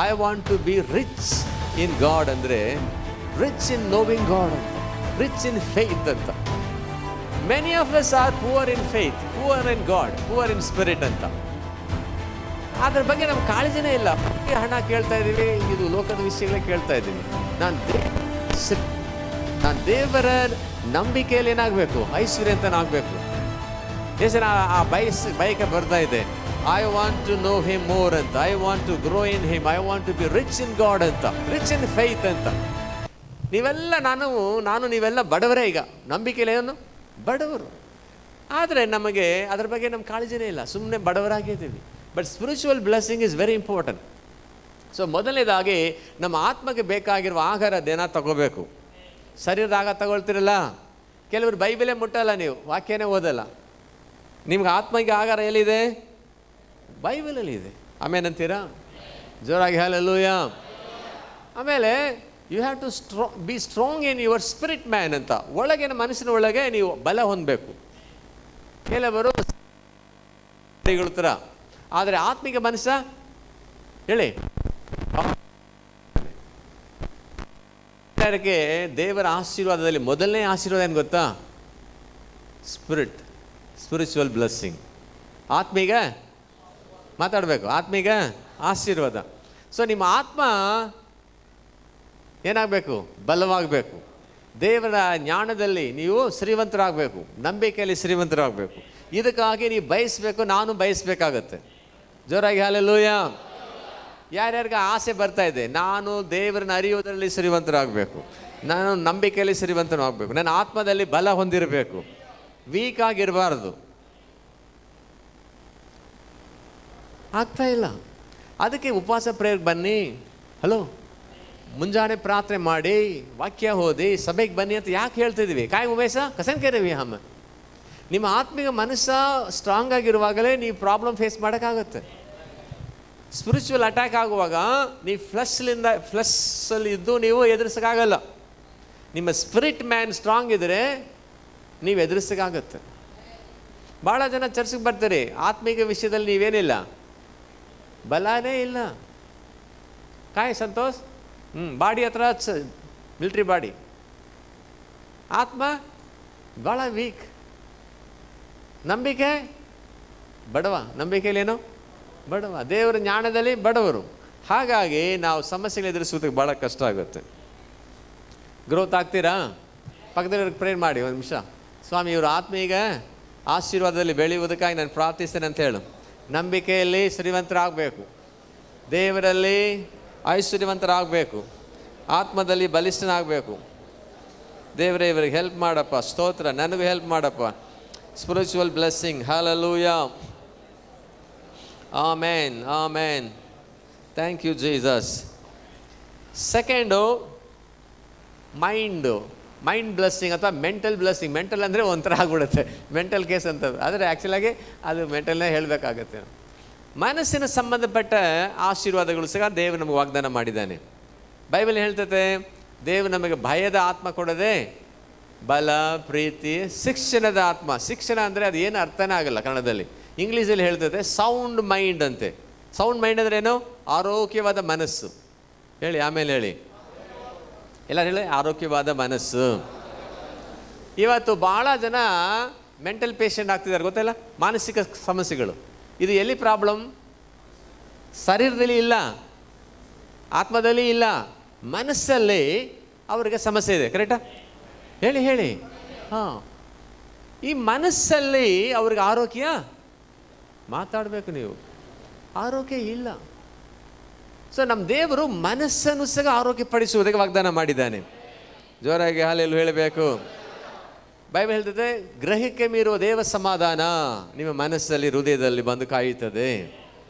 I want to be rich in God ಅಂದರೆ rich in knowing God ಅಂತ, rich in faith ಅಂತ. Many of us are poor in faith, poor in God, poor in spirit ಅಂತ. ಅದ್ರ ಬಗ್ಗೆ ನಮ್ಗೆ ಕಾಳಜಿನೇ ಇಲ್ಲ. ಹಣ ಕೇಳ್ತಾ ಇದ್ದೀವಿ, ಇದು ಲೋಕದ ವಿಷಯಗಳೇ ಕೇಳ್ತಾ ಇದ್ದೀವಿ. ನಾನು ದೇವರ ನಂಬಿಕೆಯಲ್ಲಿ ಏನಾಗಬೇಕು, ಐಶ್ವರ್ಯ ಅಂತ ಆಗಬೇಕು. ಎಷ್ಟು ಆ ಬಯಕೆ ಬರ್ತಾ ಇದೆ, I want to know him more ಅಂತ, I want to grow in him, I want to be rich in God ಅಂತ, ರಿಚ್ ಇನ್ ಫೈತ್ ಅಂತ. ನೀವೆಲ್ಲ ನೀವೆಲ್ಲ ಬಡವರೇ. ಈಗ ನಂಬಿಕೆಯಲ್ಲಿ ಏನು ಬಡವರು, ಆದರೆ ನಮಗೆ ಅದ್ರ ಬಗ್ಗೆ ನಮ್ಮ ಕಾಳಜಿನೇ ಇಲ್ಲ, ಸುಮ್ಮನೆ ಬಡವರಾಗಿದ್ದೀವಿ. But spiritual blessing is very important. So ಮೊದಲನೇದಾಗಿ ನಮ್ಮ ಆತ್ಮಗೆ ಬೇಕಾಗಿರುವ ಆಹಾರ ದಿನ ತಗೋಬೇಕು. ಶರೀರದ ಆಹಾರ ತಗೊಳ್ತಿರಲ್ಲ, ಕೆಲವರು ಬೈಬಲೇ ಮುಟ್ಟಲ್ಲ, ನೀವು ವಾಕ್ಯನೇ ಓದಲ್ಲ. ನಿಮ್ಗೆ ಆತ್ಮಗೆ ಆಹಾರ ಎಲ್ಲಿದೆ? ಬೈಬಲಲ್ಲಿ ಇದೆ. ಆಮೇನಂತೀರಾ? ಜೋರಾಗಿ ಹಲ್ಲೆಲೂಯಾ. ಆಮೇಲೆ you have to be strong in your spirit man ಅಂತ. ಒಳಗಿನ ಮನಸ್ಸಿನ ಒಳಗೆ ನೀವು ಬಲ ಹೊಂದಬೇಕು. ಕೆಲವರು ಥರ, ಆದರೆ ಆತ್ಮಿಕ ಮನಸ್ಸ ಹೇಳಿ ದೇವರ ಆಶೀರ್ವಾದದಲ್ಲಿ ಮೊದಲನೇ ಆಶೀರ್ವಾದ ಏನು ಗೊತ್ತಾ? Spiritual blessing. ಆತ್ಮೀಗ ಮಾತಾಡಬೇಕು, ಆತ್ಮೀಗ ಆಶೀರ್ವಾದ. ಸೊ ನಿಮ್ಮ ಆತ್ಮ ಏನಾಗಬೇಕು? ಬಲವಾಗಬೇಕು. ದೇವರ ಜ್ಞಾನದಲ್ಲಿ ನೀವು ಶ್ರೀಮಂತರಾಗಬೇಕು, ನಂಬಿಕೆಯಲ್ಲಿ ಶ್ರೀಮಂತರಾಗಬೇಕು. ಇದಕ್ಕಾಗಿ ನೀವು ಬಯಸಬೇಕು, ನಾನು ಬಯಸಬೇಕಾಗತ್ತೆ. ಜೋರಾಗಿ ಹಲ್ಲೆಲೂಯಾ. ಯಾರ್ಯಾರಿಗೆ ಆಸೆ ಬರ್ತಾ ಇದೆ, ನಾನು ದೇವರನ್ನ ಅರಿಯೋದರಲ್ಲಿ ಶ್ರೀಮಂತರಾಗಬೇಕು, ನಾನು ನಂಬಿಕೆಯಲ್ಲಿ ಶ್ರೀಮಂತನಾಗಬೇಕು, ನನ್ನ ಆತ್ಮದಲ್ಲಿ ಬಲ ಹೊಂದಿರಬೇಕು, ವೀಕ್ ಆಗಿರಬಾರ್ದು. ಆಗ್ತಾ ಇಲ್ಲ. ಅದಕ್ಕೆ ಉಪವಾಸ ಪ್ರೇಯರ್ಗೆ ಬನ್ನಿ, ಹಲೋ ಮುಂಜಾನೆ ಪ್ರಾರ್ಥನೆ ಮಾಡಿ, ವಾಕ್ಯ ಓದಿ, ಸಭೆಗೆ ಬನ್ನಿ ಅಂತ ಯಾಕೆ ಹೇಳ್ತಿದ್ದೀವಿ? ಕಾಯಿ ಉಮೇಶ ಕಸನ್ ಕೇರವಿ ಹಮ್ಮ. ನಿಮ್ಮ ಆತ್ಮಿಕ ಮನಸ್ಸ ಸ್ಟ್ರಾಂಗ್ ಆಗಿರುವಾಗಲೇ ನೀವು ಪ್ರಾಬ್ಲಮ್ ಫೇಸ್ ಮಾಡೋಕ್ಕಾಗತ್ತೆ. ಸ್ಪಿರಿಚುವಲ್ ಅಟ್ಯಾಕ್ ಆಗುವಾಗ ನೀವು ಫ್ಲಸ್ಸಲ್ಲಿ ಇದ್ದು ನೀವು ಎದುರಿಸೋಕ್ಕಾಗಲ್ಲ. ನಿಮ್ಮ ಸ್ಪಿರಿಟ್ ಮ್ಯಾನ್ ಸ್ಟ್ರಾಂಗ್ ಇದ್ದರೆ ನೀವು ಎದುರಿಸೋಕ್ಕಾಗತ್ತೆ. ಭಾಳ ಜನ ಚರ್ಚಿಗೆ ಬರ್ತೀರಿ, ಆತ್ಮಿಕ ವಿಷಯದಲ್ಲಿ ನೀವೇನಿಲ್ಲ, ಬಲನೇ ಇಲ್ಲ. ಕಾಯ್ ಸಂತೋಷ್, ಬಾಡಿ ಹತ್ರ ಮಿಲ್ಟ್ರಿ ಬಾಡಿ, ಆತ್ಮ ಭಾಳ ವೀಕ್, ನಂಬಿಕೆ ಬಡವ, ನಂಬಿಕೆಯಲ್ಲೇನು ಬಡವ, ದೇವರ ಜ್ಞಾನದಲ್ಲಿ ಬಡವರು. ಹಾಗಾಗಿ ನಾವು ಸಮಸ್ಯೆಗಳು ಎದುರಿಸೋದಕ್ಕೆ ಭಾಳ ಕಷ್ಟ ಆಗುತ್ತೆ. ಗ್ರೋತ್ ಆಗ್ತೀರಾ? ಪಕ್ಕದವ್ರಿಗೆ ಪ್ರೇರ್ ಮಾಡಿ ಒಂದು ನಿಮಿಷ, ಸ್ವಾಮಿ ಇವರು ಆತ್ಮೀಗ ಆಶೀರ್ವಾದದಲ್ಲಿ ಬೆಳೆಯುವುದಕ್ಕಾಗಿ ನಾನು ಪ್ರಾರ್ಥಿಸ್ತೇನೆ ಅಂತ ಹೇಳು. ನಂಬಿಕೆಯಲ್ಲಿ ಶ್ರೀಮಂತರಾಗಬೇಕು, ದೇವರಲ್ಲಿ ಐಶ್ವರ್ಯವಂತರಾಗಬೇಕು, ಆತ್ಮದಲ್ಲಿ ಬಲಿಷ್ಠನಾಗಬೇಕು. ದೇವರೇ ಇವರಿಗೆ ಹೆಲ್ಪ್ ಮಾಡಪ್ಪ, ಸ್ತೋತ್ರ, ನನಗೂ ಹೆಲ್ಪ್ ಮಾಡಪ್ಪ. Spiritual blessing. Hallelujah. Amen, amen. Thank you Jesus. Second mind blessing ಅಥವಾ ಮೆಂಟಲ್ ಬ್ಲೆಸ್ಸಿಂಗ್. ಮೆಂಟಲ್ ಅಂದರೆ ಒಂಥರ ಆಗ್ಬಿಡುತ್ತೆ, ಮೆಂಟಲ್ ಕೇಸ್ ಅಂತ. ಆದರೆ ಆ್ಯಕ್ಚುಲಾಗಿ ಅದು ಮೆಂಟಲ್ನೇ ಹೇಳಬೇಕಾಗತ್ತೆ. ಮನಸ್ಸಿನ ಸಂಬಂಧಪಟ್ಟ ಆಶೀರ್ವಾದಗಳು ಸಹ ದೇವರು ನಮಗೆ ವಾಗ್ದಾನ ಮಾಡಿದ್ದಾನೆ. ಬೈಬಲ್ ಹೇಳ್ತೈತೆ, ದೇವರು ನಮಗೆ ಭಯದ ಆತ್ಮ ಕೊಡದೆ ಬಲ, ಪ್ರೀತಿ, ಶಿಕ್ಷಣದ ಆತ್ಮ. ಶಿಕ್ಷಣ ಅಂದರೆ ಅದು ಏನು ಅರ್ಥನೇ ಆಗಲ್ಲ ಕನ್ನಡದಲ್ಲಿ. ಇಂಗ್ಲೀಷಲ್ಲಿ ಹೇಳ್ತೈತೆ ಸೌಂಡ್ ಮೈಂಡ್ ಅಂತೆ. ಸೌಂಡ್ ಮೈಂಡ್ ಅಂದರೆ ಏನು? ಆರೋಗ್ಯವಾದ ಮನಸ್ಸು. ಹೇಳಿ, ಆಮೇಲೆ ಹೇಳಿ, ಎಲ್ಲರೂ ಹೇಳಿ, ಆರೋಗ್ಯವಾದ ಮನಸ್ಸು. ಇವತ್ತು ಭಾಳ ಜನ ಮೆಂಟಲ್ ಪೇಷಂಟ್ ಆಗ್ತಿದ್ದಾರೆ, ಗೊತ್ತಿಲ್ಲ, ಮಾನಸಿಕ ಸಮಸ್ಯೆಗಳು. ಇದು ಎಲ್ಲಿ ಪ್ರಾಬ್ಲಮ್? ಶರೀರದಲ್ಲಿ ಇಲ್ಲ, ಆತ್ಮದಲ್ಲಿ ಇಲ್ಲ, ಮನಸ್ಸಲ್ಲಿ ಅವ್ರಿಗೆ ಸಮಸ್ಯೆ ಇದೆ. ಕರೆಕ್ಟಾ? ಹೇಳಿ ಹೇಳಿ. ಹಾಂ, ಈ ಮನಸ್ಸಲ್ಲಿ ಅವ್ರಿಗೆ ಆರೋಗ್ಯ ಮಾತಾಡಬೇಕು ನೀವು, ಆರೋಗ್ಯ ಇಲ್ಲ. ಸೊ ನಮ್ಮ ದೇವರು ಮನಸ್ಸನ್ನು ಸಹ ಆರೋಗ್ಯಪಡಿಸುವುದಕ್ಕೆ ವಾಗ್ದಾನ ಮಾಡಿದ್ದಾನೆ. ಜೋರಾಗಿ ಹಾಲೆಲ್ಲೂ ಹೇಳಬೇಕು. ಬೈಬಲ್ ಹೇಳ್ತದೆ, ಗ್ರಹಕ್ಕೆ ಮೀರುವ ದೇವ ಸಮಾಧಾನ ನಿಮ್ಮ ಮನಸ್ಸಲ್ಲಿ, ಹೃದಯದಲ್ಲಿ ಬಂದು ಕಾಯುತ್ತದೆ.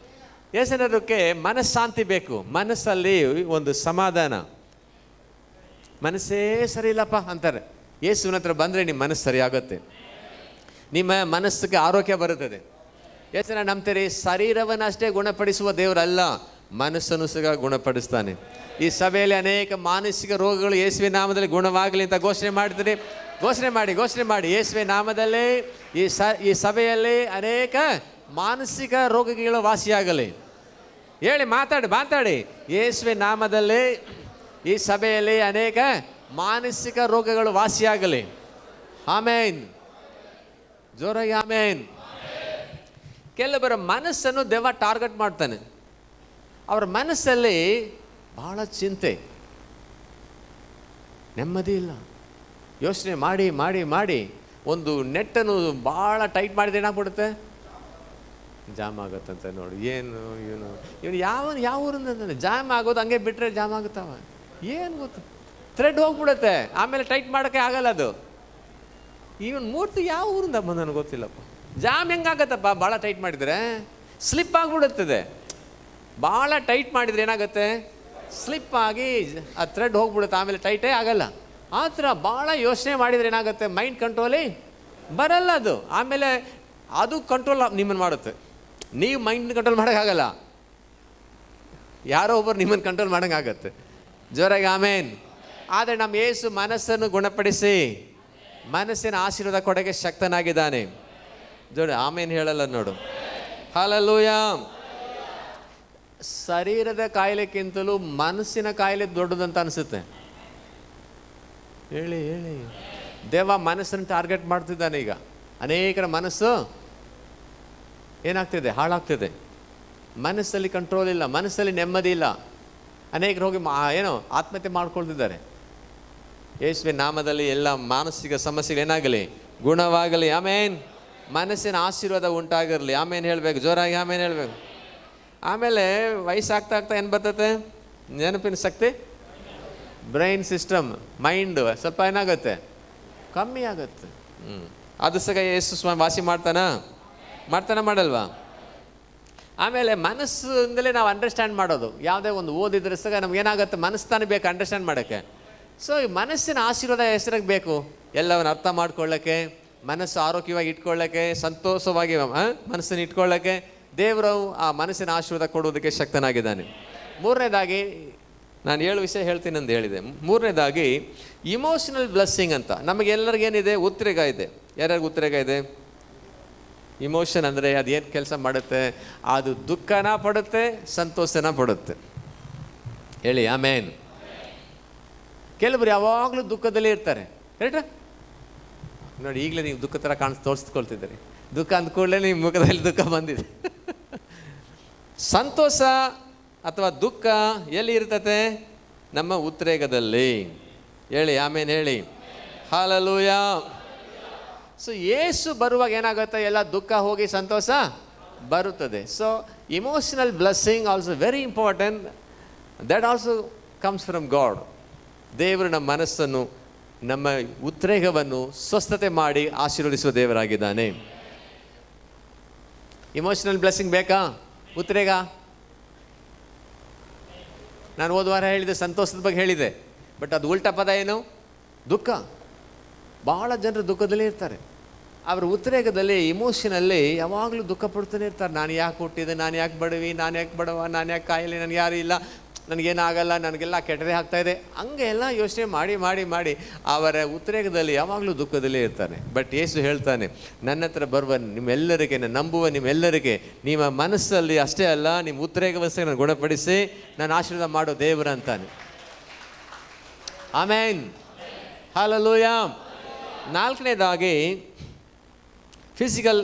ಏಸನಕ್ಕೆ ಮನಸ್ಸಾಂತಿ ಬೇಕು, ಮನಸ್ಸಲ್ಲಿ ಒಂದು ಸಮಾಧಾನ. ಮನಸ್ಸೇ ಸರಿ ಇಲ್ಲಪ್ಪ ಅಂತಾರೆ, ಯೇಸುವಿನ ಹತ್ರ ಬಂದರೆ ನಿಮ್ಮ ಮನಸ್ಸು ಸರಿ ಆಗುತ್ತೆ, ನಿಮ್ಮ ಮನಸ್ಸಿಗೆ ಆರೋಗ್ಯ ಬರುತ್ತದೆ. ಎಷ್ಟು ಜನ ನಂಬ್ತೀರಿ? ಶರೀರವನ್ನು ಅಷ್ಟೇ ಗುಣಪಡಿಸುವ ದೇವರಲ್ಲ, ಮನಸ್ಸನ್ನು ಸಹ ಗುಣಪಡಿಸ್ತಾನೆ. ಈ ಸಭೆಯಲ್ಲಿ ಅನೇಕ ಮಾನಸಿಕ ರೋಗಗಳು ಯೇಸುವಿನ ನಾಮದಲ್ಲಿ ಗುಣವಾಗಲಿ ಅಂತ ಘೋಷಣೆ ಮಾಡ್ತೀರಿ. ಘೋಷಣೆ ಮಾಡಿ ಯೇಸುವಿನ ನಾಮದಲ್ಲಿ ಈ ಸಭೆಯಲ್ಲಿ ಅನೇಕ ಮಾನಸಿಕ ರೋಗಗಳು ವಾಸಿಯಾಗಲಿ. ಹೇಳಿ, ಮಾತಾಡಿ. ಯೇಸುವಿನ ನಾಮದಲ್ಲಿ ಈ ಸಭೆಯಲ್ಲಿ ಅನೇಕ ಮಾನಸಿಕ ರೋಗಗಳು ವಾಸಿಯಾಗಲಿ. ಆಮೇನ್. ಜೋರಾಗಿ ಆಮೇನ್. ಕೆಲವರ ಮನಸ್ಸನ್ನು ದೆವ್ವ ಟಾರ್ಗೆಟ್ ಮಾಡ್ತಾನೆ. ಅವರ ಮನಸ್ಸಲ್ಲಿ ಬಹಳ ಚಿಂತೆ, ನೆಮ್ಮದಿ ಇಲ್ಲ. ಯೋಚನೆ ಮಾಡಿ ಒಂದು ನೆಟ್ಟನ್ನು ಭಾಳ ಟೈಟ್ ಮಾಡಿದ್ರೆ ಏನಾಗ್ಬಿಡುತ್ತೆ, ಜಾಮ್ ಆಗುತ್ತಂತೆ. ನೋಡಿ, ಇವನು ಯಾವ ಊರಿಂದ ಜಾಮ್ ಆಗೋದು, ಹಂಗೆ ಬಿಟ್ಟರೆ ಜಾಮ್ ಆಗುತ್ತವ, ಏನು ಗೊತ್ತು, ಥ್ರೆಡ್ ಹೋಗ್ಬಿಡುತ್ತೆ, ಆಮೇಲೆ ಟೈಟ್ ಮಾಡೋಕ್ಕೆ ಆಗಲ್ಲ ಅದು. ಇವನು ಮೂರ್ತಿ ಯಾವ ಊರಿಂದ ನನಗೆ ಗೊತ್ತಿಲ್ಲಪ್ಪ. ಜಾಮ್ ಹೆಂಗಾಗತ್ತಪ್ಪ, ಭಾಳ ಟೈಟ್ ಮಾಡಿದರೆ ಸ್ಲಿಪ್ ಆಗಿಬಿಡುತ್ತದೆ. ಭಾಳ ಟೈಟ್ ಮಾಡಿದರೆ ಏನಾಗುತ್ತೆ, ಸ್ಲಿಪ್ ಆಗಿ ಆ ಥ್ರೆಡ್ ಹೋಗ್ಬಿಡುತ್ತೆ, ಆಮೇಲೆ ಟೈಟೇ ಆಗಲ್ಲ. ಆ ಥರ ಭಾಳ ಯೋಚನೆ ಮಾಡಿದರೆ ಏನಾಗುತ್ತೆ, ಮೈಂಡ್ ಕಂಟ್ರೋಲೇ ಬರಲ್ಲ ಅದು. ಆಮೇಲೆ ಅದು ಕಂಟ್ರೋಲ್ ನಿಮ್ಮನ್ನು ಮಾಡುತ್ತೆ. ನೀವು ಮೈಂಡ್ ಕಂಟ್ರೋಲ್ ಮಾಡೋಕ್ಕಾಗಲ್ಲ, ಯಾರೋ ಒಬ್ಬರು ನಿಮ್ಮನ್ನು ಕಂಟ್ರೋಲ್ ಮಾಡೋಕ್ಕಾಗತ್ತೆ. ಜೋರಾಗಿ ಆಮೇನ್. ಆದರೆ ನಮ್ಮ ಯೇಸು ಮನಸ್ಸನ್ನು ಗುಣಪಡಿಸಿ ಮನಸ್ಸಿನ ಆಶೀರ್ವಾದ ಕೊಡಗೆ ಶಕ್ತನಾಗಿದ್ದಾನೆ. ಜೋರ ಆಮೇನ್ ಹೇಳಲ್ಲ ನೋಡು. ಹಲ್ಲೆಲೂಯಾ. ಶರೀರದ ಕಾಯಿಲೆಕ್ಕಿಂತಲೂ ಮನಸ್ಸಿನ ಕಾಯಿಲೆ ದೊಡ್ಡದಂತ ಅನಿಸುತ್ತೆ. ಹೇಳಿ. ದೇವ ಮನಸ್ಸನ್ನು ಟಾರ್ಗೆಟ್ ಮಾಡ್ತಿದ್ದಾನೆ. ಈಗ ಅನೇಕರ ಮನಸ್ಸು ಏನಾಗ್ತಿದೆ, ಹಾಳಾಗ್ತಿದೆ. ಮನಸ್ಸಲ್ಲಿ ಕಂಟ್ರೋಲ್ ಇಲ್ಲ, ಮನಸ್ಸಲ್ಲಿ ನೆಮ್ಮದಿ ಇಲ್ಲ. ಅನೇಕರು ಹೋಗಿ ಆತ್ಮಹತ್ಯೆ ಮಾಡ್ಕೊಳ್ತಿದ್ದಾರೆ. ಯೇಸುವಿನ ನಾಮದಲ್ಲಿ ಎಲ್ಲ ಮಾನಸಿಕ ಸಮಸ್ಯೆಗಳು ಏನಾಗಲಿ, ಗುಣವಾಗಲಿ. ಆಮೇನ್. ಮನಸ್ಸಿನ ಆಶೀರ್ವಾದ ಉಂಟಾಗಿರಲಿ. ಆಮೇನ್ ಹೇಳಬೇಕು, ಜೋರಾಗಿ ಆಮೇನ್ ಹೇಳಬೇಕು. ಆಮೇಲೆ ವಯಸ್ಸಾಗ್ತಾ ಏನು ಬರ್ತದೆ, ನೆನಪಿನ ಶಕ್ತಿ, ಬ್ರೈನ್ ಸಿಸ್ಟಮ್, ಮೈಂಡು ಸ್ವಲ್ಪ ಏನಾಗುತ್ತೆ, ಕಮ್ಮಿ ಆಗುತ್ತೆ. ಅದು ಸಹ ಯೇಸು ಸ್ವಾಮಿ ವಾಸಿ ಮಾಡಲ್ವಾ? ಆಮೇಲೆ ಮನಸ್ಸಿಂದಲೇ ನಾವು ಅಂಡರ್ಸ್ಟ್ಯಾಂಡ್ ಮಾಡೋದು. ಯಾವುದೇ ಒಂದು ಓದಿದ್ರೆ ಸಹ ನಮ್ಗೇನಾಗುತ್ತೆ, ಮನಸ್ಸು ತಾನೇ ಬೇಕು ಅಂಡರ್ಸ್ಟ್ಯಾಂಡ್ ಮಾಡೋಕ್ಕೆ. ಸೊ ಈ ಮನಸ್ಸಿನ ಆಶೀರ್ವಾದ ಹೆಸರಿಗೆ ಬೇಕು, ಎಲ್ಲವನ್ನು ಅರ್ಥ ಮಾಡ್ಕೊಳ್ಳೋಕ್ಕೆ, ಮನಸ್ಸು ಆರೋಗ್ಯವಾಗಿ ಇಟ್ಕೊಳ್ಳೋಕ್ಕೆ, ಸಂತೋಷವಾಗಿ ಮನಸ್ಸನ್ನು ಇಟ್ಕೊಳ್ಳೋಕ್ಕೆ ದೇವರು ಆ ಮನಸ್ಸಿನ ಆಶೀರ್ವಾದ ಕೊಡುವುದಕ್ಕೆ ಶಕ್ತನಾಗಿದ್ದಾನೆ. ಮೂರನೇದಾಗಿ ನಾನು 7 ವಿಷಯ ಹೇಳ್ತೀನಿ ಅಂತ ಹೇಳಿದೆ. ಮೂರನೇದಾಗಿ ಇಮೋಷನಲ್ ಬ್ಲೆಸ್ಸಿಂಗ್ ಅಂತ. ನಮಗೆಲ್ಲರಿಗೇನಿದೆ, ಉದ್ರೇಕ ಇದೆ. ಯಾರ್ಯಾರಿಗೆ ಉದ್ರೇಕ ಇದೆ? ಇಮೋಷನ್ ಅಂದರೆ ಅದು ಏನು ಕೆಲಸ ಮಾಡುತ್ತೆ, ಅದು ದುಃಖನ ಪಡುತ್ತೆ, ಸಂತೋಷನ ಪಡುತ್ತೆ. ಹೇಳಿ ಆಮೇನ್. ಕೆಲವರು ಯಾವಾಗಲೂ ದುಃಖದಲ್ಲೇ ಇರ್ತಾರೆ. ಕರೆಕ್ಟಾ? ನೋಡಿ, ಈಗಲೇ ನೀವು ದುಃಖ ಥರ ತೋರಿಸ್ಕೊಳ್ತಿದ್ದೀರಿ. ದುಃಖ ಅಂದ ಕೂಡಲೇ ನಿಮ್ಮ ಮುಖದಲ್ಲಿ ದುಃಖ ಬಂದಿದೆ. ಸಂತೋಷ ಅಥವಾ ದುಃಖ ಎಲ್ಲಿ ಇರ್ತದೆ? ನಮ್ಮ ಉದ್ರೇಕದಲ್ಲಿ. ಹೇಳಿ ಆಮೇನ್ ಹೇಳಿ. ಹಲ್ಲೆಲೂಯಾ. ಸೊ ಯೇಸು ಬರುವಾಗ ಏನಾಗುತ್ತೆ, ಎಲ್ಲ ದುಃಖ ಹೋಗಿ ಸಂತೋಷ ಬರುತ್ತದೆ. So emotional blessing also very important. That also comes from god. ದೇವರು ನಮ್ಮ ಮನಸ್ಸನ್ನು, ನಮ್ಮ ಉದ್ರೇಕವನ್ನು ಸ್ವಸ್ಥತೆ ಮಾಡಿ ಆಶೀರ್ವದಿಸುವ ದೇವರಾಗಿದ್ದಾನೆ. ಇಮೋಷನಲ್ ಬ್ಲೆಸ್ಸಿಂಗ್ ಬೇಕಾ? ಉದ್ರೇಕ ನಾನು ಹೋದ ವಾರ ಹೇಳಿದೆ, ಸಂತೋಷದ ಬಗ್ಗೆ ಹೇಳಿದೆ. ಬಟ್ ಅದು ಉಲ್ಟಾ ಪದ ಏನು? ದುಃಖ. ಭಾಳ ಜನರು ದುಃಖದಲ್ಲೇ ಇರ್ತಾರೆ. ಅವರ ಉದ್ರೇಕದಲ್ಲಿ, ಇಮೋಷನಲ್ಲಿ ಯಾವಾಗಲೂ ದುಃಖ ಪಡ್ತಾನೆ ಇರ್ತಾರೆ. ನಾನು ಯಾಕೆ ಹುಟ್ಟಿದೆ, ನಾನು ಯಾಕೆ ಬಡವಿ, ನಾನು ಯಾಕೆ ಬಡವ, ನಾನು ಯಾಕೆ ಕಾಯಿಲೆ, ನನಗೆ ಯಾರು ಇಲ್ಲ, ನನಗೇನಾಗಲ್ಲ, ನನಗೆಲ್ಲ ಕೆಟ್ಟದೇ ಆಗ್ತಾಯಿದೆ, ಹಂಗೆ ಎಲ್ಲ ಯೋಚನೆ ಮಾಡಿ ಅವರ ಉದ್ರೇಕದಲ್ಲಿ ಯಾವಾಗಲೂ ದುಃಖದಲ್ಲೇ ಇರ್ತಾನೆ. ಬಟ್ ಯೇಸು ಹೇಳ್ತಾನೆ, ನನ್ನ ಹತ್ರ ಬರುವ ನಿಮ್ಮೆಲ್ಲರಿಗೆ, ನಂಬುವ ನಿಮ್ಮೆಲ್ಲರಿಗೆ ನಿಮ್ಮ ಮನಸ್ಸಲ್ಲಿ ಅಷ್ಟೇ ಅಲ್ಲ, ನಿಮ್ಮ ಉದ್ರೇಕವಷ್ಟೇ ನಾನು ಗುಣಪಡಿಸಿ ನಾನು ಆಶೀರ್ವಾದ ಮಾಡೋ ದೇವರು ಅಂತಾನೆ. ಆಮೇನ್. ಹಲ್ಲೆಲೂಯಾ. ನಾಲ್ಕನೇದಾಗಿ ಫಿಸಿಕಲ್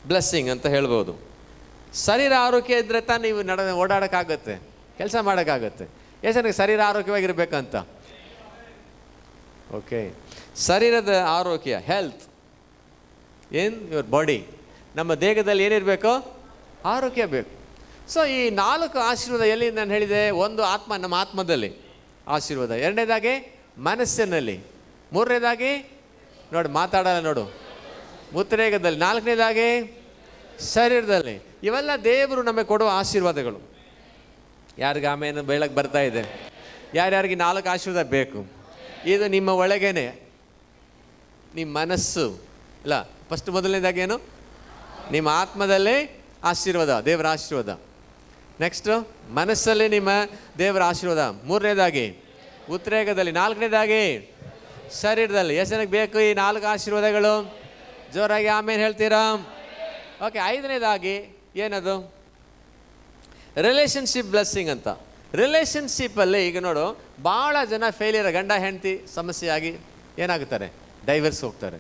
ಬ್ಲೆಸ್ಸಿಂಗ್ ಅಂತ ಹೇಳ್ಬೋದು. ಶರೀರ ಆರೋಗ್ಯ ಇದ್ದರೆ ತಾನು ನೀವು ಓಡಾಡೋಕ್ಕಾಗತ್ತೆ, ಕೆಲಸ ಮಾಡೋಕ್ಕಾಗತ್ತೆ. ನನಗೆ ಶರೀರ ಆರೋಗ್ಯವಾಗಿರ್ಬೇಕಂತ. ಓಕೆ, ಶರೀರದ ಆರೋಗ್ಯ, ಹೆಲ್ತ್, ಏನು ಯುವರ್ ಬಾಡಿ, ನಮ್ಮ ದೇಹದಲ್ಲಿ ಏನಿರಬೇಕು? ಆರೋಗ್ಯ ಬೇಕು. ಸೊ ಈ 4 ಆಶೀರ್ವಾದ ಎಲ್ಲಿ ನಾನು ಹೇಳಿದೆ? ಒಂದು ನಮ್ಮ ಆತ್ಮದಲ್ಲಿ ಆಶೀರ್ವಾದ, ಎರಡನೇದಾಗಿ ಮನಸ್ಸಿನಲ್ಲಿ, ಮೂರನೇದಾಗಿ ನೋಡಿ ಮಾತಾಡಲ್ಲ ನೋಡು ಉದ್ರೇಕದಲ್ಲಿ, ನಾಲ್ಕನೇದಾಗಿ ಶರೀರದಲ್ಲಿ. ಇವೆಲ್ಲ ದೇವರು ನಮಗೆ ಕೊಡುವ ಆಶೀರ್ವಾದಗಳು. ಯಾರಿಗೆ ಆಮೇಲೆ ಬೆಳಗ್ಗೆ ಬರ್ತಾ ಇದೆ? ಯಾರ್ಯಾರಿಗೆ 4 ಆಶೀರ್ವಾದ ಬೇಕು? ಇದು ನಿಮ್ಮ ಒಳಗೇನೆ, ನಿಮ್ಮ ಮನಸ್ಸು ಇಲ್ಲ. ಫಸ್ಟ್ ಮೊದಲನೇದಾಗೇನು? ನಿಮ್ಮ ಆತ್ಮದಲ್ಲಿ ಆಶೀರ್ವಾದ, ದೇವರ ಆಶೀರ್ವಾದ. ನೆಕ್ಸ್ಟು ಮನಸ್ಸಲ್ಲಿ ನಿಮ್ಮ ದೇವರ ಆಶೀರ್ವಾದ. ಮೂರನೇದಾಗಿ ಉದ್ರೇಕದಲ್ಲಿ. ನಾಲ್ಕನೇದಾಗಿ ಶರೀರದಲ್ಲಿ. ಜನಕ್ಕೆ ಬೇಕು ಈ 4 ಆಶೀರ್ವಾದಗಳು? ಜೋರಾಗಿ ಆಮೇಲೆ ಹೇಳ್ತೀರಾ? ಓಕೆ. 5ನೇದಾಗಿ ಏನದು? ರಿಲೇಷನ್ಶಿಪ್ ಬ್ಲೆಸ್ಸಿಂಗ್ ಅಂತ. ರಿಲೇಷನ್ಶಿಪ್ಪಲ್ಲಿ ಈಗ ನೋಡು, ಭಾಳ ಜನ ಫೇಲಿಯರ್, ಗಂಡ ಹೆಂಡತಿ ಸಮಸ್ಯೆ ಆಗಿ ಏನಾಗುತ್ತಾರೆ, ಡೈವರ್ಸ್ ಹೋಗ್ತಾರೆ,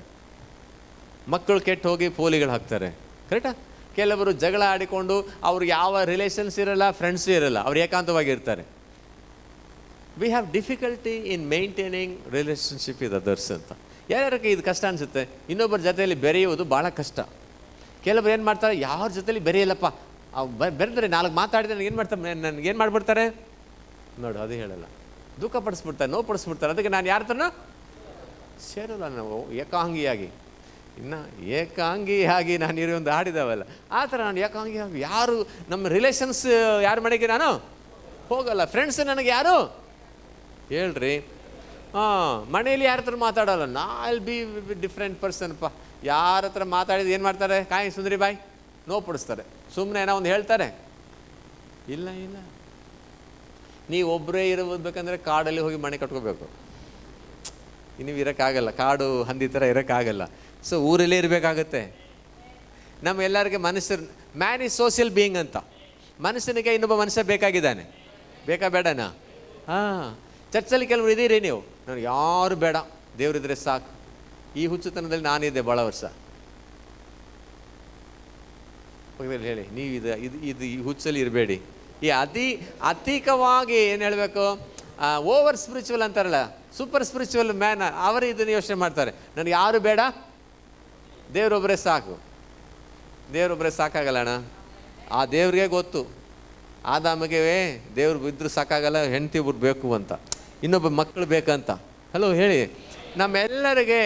ಮಕ್ಕಳು ಕೆಟ್ಟು ಹೋಗಿ ಪೋಲಿಗಳು ಹಾಕ್ತಾರೆ, ಕರೆಕ್ಟಾ? ಕೆಲವರು ಜಗಳ ಆಡಿಕೊಂಡು ಅವ್ರು ಯಾವ ರಿಲೇಷನ್ಸ್ ಇರಲ್ಲ, ಫ್ರೆಂಡ್ಸು ಇರಲ್ಲ, ಅವ್ರು ಏಕಾಂತವಾಗಿರ್ತಾರೆ. We have difficulty in maintaining relationship with others ಅಂತ. ಯಾರ್ಯಾರಿಗೆ ಇದು ಕಷ್ಟ ಅನಿಸುತ್ತೆ? ಇನ್ನೊಬ್ಬರ ಜೊತೆಯಲ್ಲಿ ಬೆರೆಯುವುದು ಭಾಳ ಕಷ್ಟ. ಕೆಲವರು ಏನು ಮಾಡ್ತಾರೆ, ಯಾರ ಜೊತೆಲಿ ಬೆರೆಯಲ್ಲಪ್ಪ, ಬೆರೆದ್ರೆ ನಾಲ್ಕು ಮಾತಾಡಿದ್ರೆ ನನಗೆ ಏನು ಮಾಡ್ತಾರೆ, ನನಗೇನು ಮಾಡಿಬಿಡ್ತಾರೆ ನೋಡು, ಅದು ಹೇಳಲ್ಲ, ದುಃಖ ಪಡಿಸ್ಬಿಡ್ತಾರೆ, ನೋವು ಪಡಿಸ್ಬಿಡ್ತಾರೆ. ಅದಕ್ಕೆ ನಾನು ಯಾರ ಥರ ಸೇರಲ್ಲ, ನಾವು ಏಕಾಂಗಿಯಾಗಿ, ಇನ್ನು ಏಕಾಂಗಿಯಾಗಿ ನಾನು ಇರೋ ಒಂದು ಹಾಡಿದಾವಲ್ಲ, ಆ ಥರ ನಾನು ಏಕಾಂಗಿಯಾಗಿ ಯಾರು ನಮ್ಮ ರಿಲೇಷನ್ಸ್ ಯಾರ ಮನೆಗೆ ನಾನು ಹೋಗಲ್ಲ. ಫ್ರೆಂಡ್ಸ್ ನನಗೆ ಯಾರು ಹೇಳ್ರಿ, ಮನೇಲಿ ಯಾರ ಹತ್ರ ಮಾತಾಡೋಲ್ಲ. ನಾ ಐಲ್ ಬಿ ಡಿಫ್ರೆಂಟ್ ಪರ್ಸನ್ಪ್ಪ. ಯಾರ ಹತ್ರ ಮಾತಾಡಿದ್ದು ಏನು ಮಾಡ್ತಾರೆ, ಕಾಯಿ ಸುಂದರಿ ಬಾಯ್ ನೋವು ಪಡಿಸ್ತಾರೆ. ಸುಮ್ಮನೆ ಏನೋ ಒಂದು ಹೇಳ್ತಾರೆ, ಇಲ್ಲ ಇಲ್ಲ. ನೀವು ಒಬ್ಬರೇ ಇರಬೇಕಂದ್ರೆ ಕಾಡಲ್ಲಿ ಹೋಗಿ ಮನೆ ಕಟ್ಕೋಬೇಕು. ನೀವು ಇರೋಕ್ಕಾಗಲ್ಲ, ಕಾಡು ಹಂದಿ ಥರ ಇರೋಕ್ಕಾಗಲ್ಲ. ಸೊ ಊರಲ್ಲೇ ಇರಬೇಕಾಗತ್ತೆ. ನಮ್ಮ ಎಲ್ಲರಿಗೆ ಮನುಷ್ಯರು, ಮ್ಯಾನ್ ಈಸ್ ಸೋಷಿಯಲ್ ಬೀಯಿಂಗ್ ಅಂತ. ಮನುಷ್ಯನಿಗೆ ಇನ್ನೊಬ್ಬ ಮನುಷ್ಯ ಬೇಕಾಗಿದ್ದಾನೆ, ಬೇಕಾ ಬೇಡನಾ? ಚರ್ಚಲ್ಲಿ ಕೆಲವರು ಇದ್ದೀರಿ ನೀವು, ನನಗೆ ಯಾರು ಬೇಡ, ದೇವರಿದ್ರೆ ಸಾಕು. ಈ ಹುಚ್ಚುತನದಲ್ಲಿ ನಾನಿದ್ದೆ ಭಾಳ ವರ್ಷ. ಹೇಳಿ, ನೀವು ಇದು ಈ ಹುಚ್ಚಲ್ಲಿ ಇರಬೇಡಿ. ಈ ಅಧಿಕವಾಗಿ ಏನು ಹೇಳಬೇಕು, ಓವರ್ ಸ್ಪಿರಿಚುವಲ್ ಅಂತಾರಲ್ಲ, ಸೂಪರ್ ಸ್ಪಿರಿಚುವಲ್ ಮ್ಯಾನ್, ಅವರು ಇದನ್ನು ಯೋಚನೆ ಮಾಡ್ತಾರೆ, ನನಗೆ ಯಾರು ಬೇಡ, ದೇವರೊಬ್ಬರೇ ಸಾಕು. ದೇವರೊಬ್ಬರೇ ಸಾಕಾಗಲ್ಲ ಅಣ್ಣ, ಆ ದೇವ್ರಿಗೆ ಗೊತ್ತು. ಆದಾಮಿಗೆ ದೇವ್ರು ಇದ್ರೂ ಸಾಕಾಗಲ್ಲ, ಹೆಂಡತಿ ಒಬ್ರು ಬೇಕು ಅಂತ, ಇನ್ನೊಬ್ಬ ಮಕ್ಕಳು ಬೇಕಂತ. ಹಲೋ ಹೇಳಿ, ನಮ್ಮೆಲ್ಲರಿಗೆ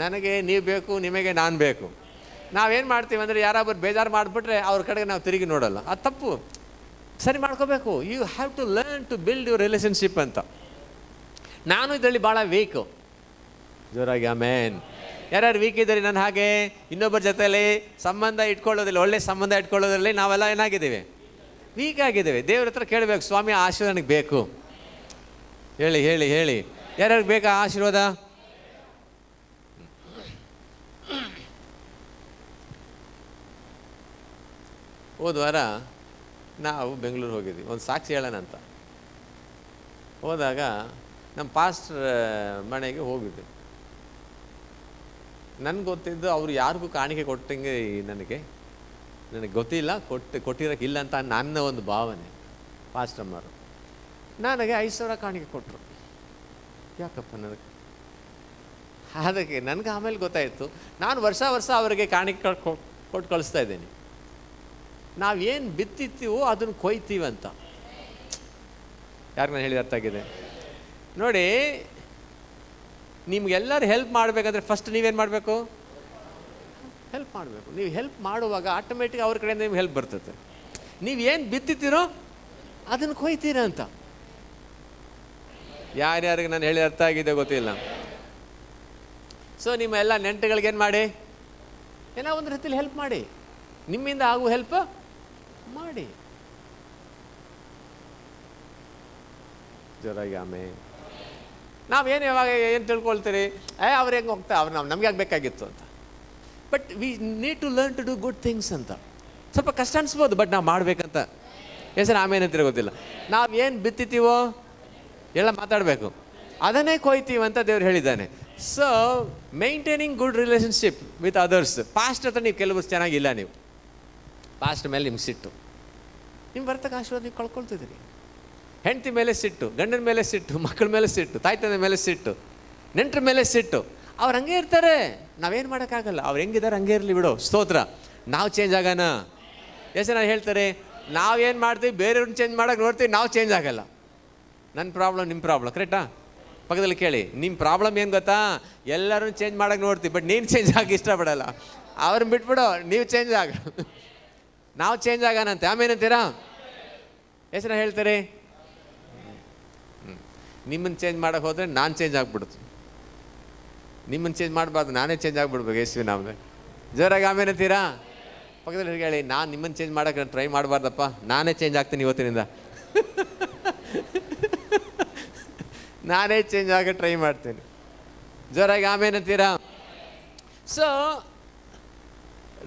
ನನಗೆ ನೀವು ಬೇಕು, ನಿಮಗೆ ನಾನು ಬೇಕು. ನಾವೇನು ಮಾಡ್ತೀವಿ ಅಂದರೆ, ಯಾರಾದ್ರೂ ಬೇಜಾರು ಮಾಡಿಬಿಟ್ರೆ ಅವ್ರ ಕಡೆಗೆ ನಾವು ತಿರುಗಿ ನೋಡಲ್ಲ. ಅದು ತಪ್ಪು, ಸರಿ ಮಾಡ್ಕೋಬೇಕು. You have to learn to build your relationship ಅಂತ. ನಾನು ಇದರಲ್ಲಿ ಭಾಳ ವೀಕು, ಜೋರಾಗಿ ಆಮೇನ್. ಯಾರ್ಯಾರು ವೀಕ್ ಇದ್ದಾರೆ ನಾನು ಹಾಗೆ? ಇನ್ನೊಬ್ಬರ ಜೊತೆಯಲ್ಲಿ ಸಂಬಂಧ ಇಟ್ಕೊಳ್ಳೋದಿಲ್ಲ, ಒಳ್ಳೆ ಸಂಬಂಧ ಇಟ್ಕೊಳ್ಳೋದ್ರಲ್ಲಿ ನಾವೆಲ್ಲ ಏನಾಗಿದ್ದೀವಿ, ವೀಕ್ ಆಗಿದ್ದೇವೆ. ದೇವ್ರ ಹತ್ರ ಕೇಳಬೇಕು, ಸ್ವಾಮಿ ಆಶೀರ್ವಾದ ನನಗೆ ಬೇಕು. ಹೇಳಿ ಹೇಳಿ ಹೇಳಿ, ಯಾರ್ಯಾರಿಗೆ ಬೇಕಾ ಆಶೀರ್ವಾದ? ಹೋದ ವಾರ ನಾವು ಬೆಂಗಳೂರು ಹೋಗಿದ್ವಿ, ಒಂದು ಸಾಕ್ಷಿ ಹೇಳೋಣ ಅಂತ. ಹೋದಾಗ ನಮ್ಮ ಪಾಸ್ಟರ್ ಮನೆಗೆ ಹೋಗಿದ್ದೆ. ನನಗೆ ಗೊತ್ತಿದ್ದು ಅವರು ಯಾರಿಗೂ ಕಾಣಿಕೆ ಕೊಟ್ಟಂಗೆ ನನಗೆ ಗೊತ್ತಿಲ್ಲ, ಕೊಟ್ಟಿರೋಕ್ಕಿಲ್ಲ ಅಂತ ನನ್ನ ಒಂದು ಭಾವನೆ. ಪಾಸ್ಟಮ್ಮರು ನನಗೆ 5,000 ಕಾಣಿಕೆ ಕೊಟ್ಟರು. ಯಾಕಪ್ಪ ನನಗೆ? ಅದಕ್ಕೆ ನನಗೆ ಆಮೇಲೆ ಗೊತ್ತಾಯಿತು, ನಾನು ವರ್ಷ ಅವರಿಗೆ ಕಾಣಿಕೆ ಕೊಟ್ಟು ಕಳಿಸ್ತಾ ಇದ್ದೀನಿ. ನಾವೇನು ಬಿತ್ತಿರ್ತೀವೋ ಅದನ್ನು ಕೊಯ್ತೀವಂತ. ಯಾರು ನಾನು ಹೇಳಿದ ಅರ್ಥ ಆಗಿದೆ ನೋಡಿ. ನಿಮ್ಗೆಲ್ಲರೂ ಹೆಲ್ಪ್ ಮಾಡಬೇಕಂದ್ರೆ ಫಸ್ಟ್ ನೀವೇನು ಮಾಡಬೇಕು? ಹೆಲ್ಪ್ ಮಾಡಬೇಕು. ನೀವು ಹೆಲ್ಪ್ ಮಾಡುವಾಗ ಆಟೋಮೆಟಿಕ್ ಅವ್ರ ಕಡೆಯಿಂದ ನಿಮ್ಗೆ ಹೆಲ್ಪ್ ಬರ್ತದೆ. ನೀವೇನು ಬಿತ್ತಿರ್ತೀರೋ ಅದನ್ನು ಕೊಯ್ತೀರ ಅಂತ. ಯಾರ್ಯಾರಿಗೆ ನಾನು ಹೇಳಿ ಅರ್ಥ ಆಗಿದೆ ಗೊತ್ತಿಲ್ಲ. ಸೊ ನಿಮ್ಮ ಎಲ್ಲ ನೆಂಟುಗಳಿಗೇನು ಮಾಡಿ, ಏನೋ ಒಂದು ರೀತಿಯಲ್ಲಿ ಹೆಲ್ಪ್ ಮಾಡಿ, ನಿಮ್ಮಿಂದ ಆಗುವ ಹೆಲ್ಪ್ ಮಾಡಿ. ಜೋರಾಗಿ ಆಮೇಲೆ ನಾವೇನು ಯಾವಾಗ ಏನು ತಿಳ್ಕೊಳ್ತೀರಿ, ಅವ್ರು ಹೆಂಗೆ ಹೋಗ್ತಾರೆ, ಅವ್ರು ನಮ್ಗೆ ಆಗಬೇಕಾಗಿತ್ತು ಅಂತ. But we need to learn to do good things ಅಂತ. ಸ್ವಲ್ಪ ಕಷ್ಟ ಅನಿಸ್ಬೋದು, ಬಟ್ ನಾವು ಮಾಡಬೇಕಂತ. ಹೆಸರು ಆಮೇನಂತೀರ ಗೊತ್ತಿಲ್ಲ. ನಾವು ಏನು ಬಿತ್ತಿತೀವೋ ಎಲ್ಲ ಮಾತಾಡಬೇಕು, ಅದನ್ನೇ ಕೊಯ್ತೀವಿ ಅಂತ ದೇವ್ರು ಹೇಳಿದ್ದಾನೆ. So maintaining good relationship with others. Past ಹತ್ರ ನೀವು ಕೆಲವರು ಚೆನ್ನಾಗಿಲ್ಲ, ನೀವು ಪಾಸ್ಟ್ ಮೇಲೆ ನಿಮ್ಗೆ ಸಿಟ್ಟು, ನಿಮ್ಮ ಬರ್ತಕ್ಕ ಆಶೀರ್ವಾದ ನೀವು ಕಳ್ಕೊಳ್ತಿದ್ದೀರಿ. ಹೆಂಡತಿ ಮೇಲೆ ಸಿಟ್ಟು, ಗಂಡನ ಮೇಲೆ ಸಿಟ್ಟು, ಮಕ್ಕಳ ಮೇಲೆ ಸಿಟ್ಟು, ತಾಯಿ ತಂದೆ ಮೇಲೆ ಸಿಟ್ಟು, ನೆಂಟರ ಮೇಲೆ ಸಿಟ್ಟು. ಅವ್ರು ಹಂಗೆ ಇರ್ತಾರೆ, ನಾವೇನು ಮಾಡೋಕ್ಕಾಗಲ್ಲ. ಅವ್ರು ಹೆಂಗಿದ್ದಾರೆ ಹಂಗೆ ಇರಲಿ ಬಿಡು, ಸ್ತೋತ್ರ. ನಾವು ಚೇಂಜ್ ಆಗೋಣ. ಎಷ್ಟು ಜನ ಹೇಳ್ತಾರೆ, ನಾವೇನು ಮಾಡ್ತೀವಿ ಬೇರೆಯವ್ರನ್ನ ಚೇಂಜ್ ಮಾಡೋಕೆ ನೋಡ್ತೀವಿ, ನಾವು ಚೇಂಜ್ ಆಗೋಲ್ಲ. ನನ್ನ ಪ್ರಾಬ್ಲಮ್ ನಿಮ್ಮ ಪ್ರಾಬ್ಲಮ್, ಕರೆಕ್ಟಾ? ಪಕ್ಕದಲ್ಲಿ ಕೇಳಿ, ನಿಮ್ಮ ಪ್ರಾಬ್ಲಮ್ ಏನು ಗೊತ್ತಾ? ಎಲ್ಲರೂ ಚೇಂಜ್ ಮಾಡೋಕೆ ನೋಡ್ತೀವಿ, ಬಟ್ ನೀನು ಚೇಂಜ್ ಆಗಿ ಇಷ್ಟಪಡಲ್ಲ. ಅವ್ರನ್ನ ಬಿಟ್ಬಿಡು, ನೀವು ಚೇಂಜ್ ಆಗ, ನಾವು ಚೇಂಜ್ ಆಗೋಣಂತೆ. ಆಮೇನಂತೀರಾ? ಎಷ್ಟು ಜನ ಹೇಳ್ತಾರೆ, ನಿಮ್ಮನ್ನು ಚೇಂಜ್ ಮಾಡೋಕೆ ಹೋದರೆ ನಾನು ಚೇಂಜ್ ಆಗಿಬಿಡ್ತು. ನಿಮ್ಮನ್ನು ಚೇಂಜ್ ಮಾಡಬಾರ್ದು, ನಾನೇ ಚೇಂಜ್ ಆಗಿಬಿಡ್ಬೇಕು ಯೇಸುವಿ ನಾಮದಲ್ಲಿ. ಜೋರಾಗಿ ಆಮೇನಂತೀರಾ? ಪಕ್ಕದಲ್ಲಿ ಹೇಳಿ, ನಾನು ನಿಮ್ಮನ್ನು ಚೇಂಜ್ ಮಾಡೋಕ್ಕೆ ನಾನು ಟ್ರೈ ಮಾಡಬಾರ್ದಪ್ಪ, ನಾನೇ ಚೇಂಜ್ ಆಗ್ತೀನಿ ಇವತ್ತಿನಿಂದ. ನಾನೇ ಚೇಂಜ್ ಆಗಿ ಟ್ರೈ ಮಾಡ್ತೀನಿ. ಜೋರಾಗಿ ಆಮೇನಂತೀರಾ? ಸೊ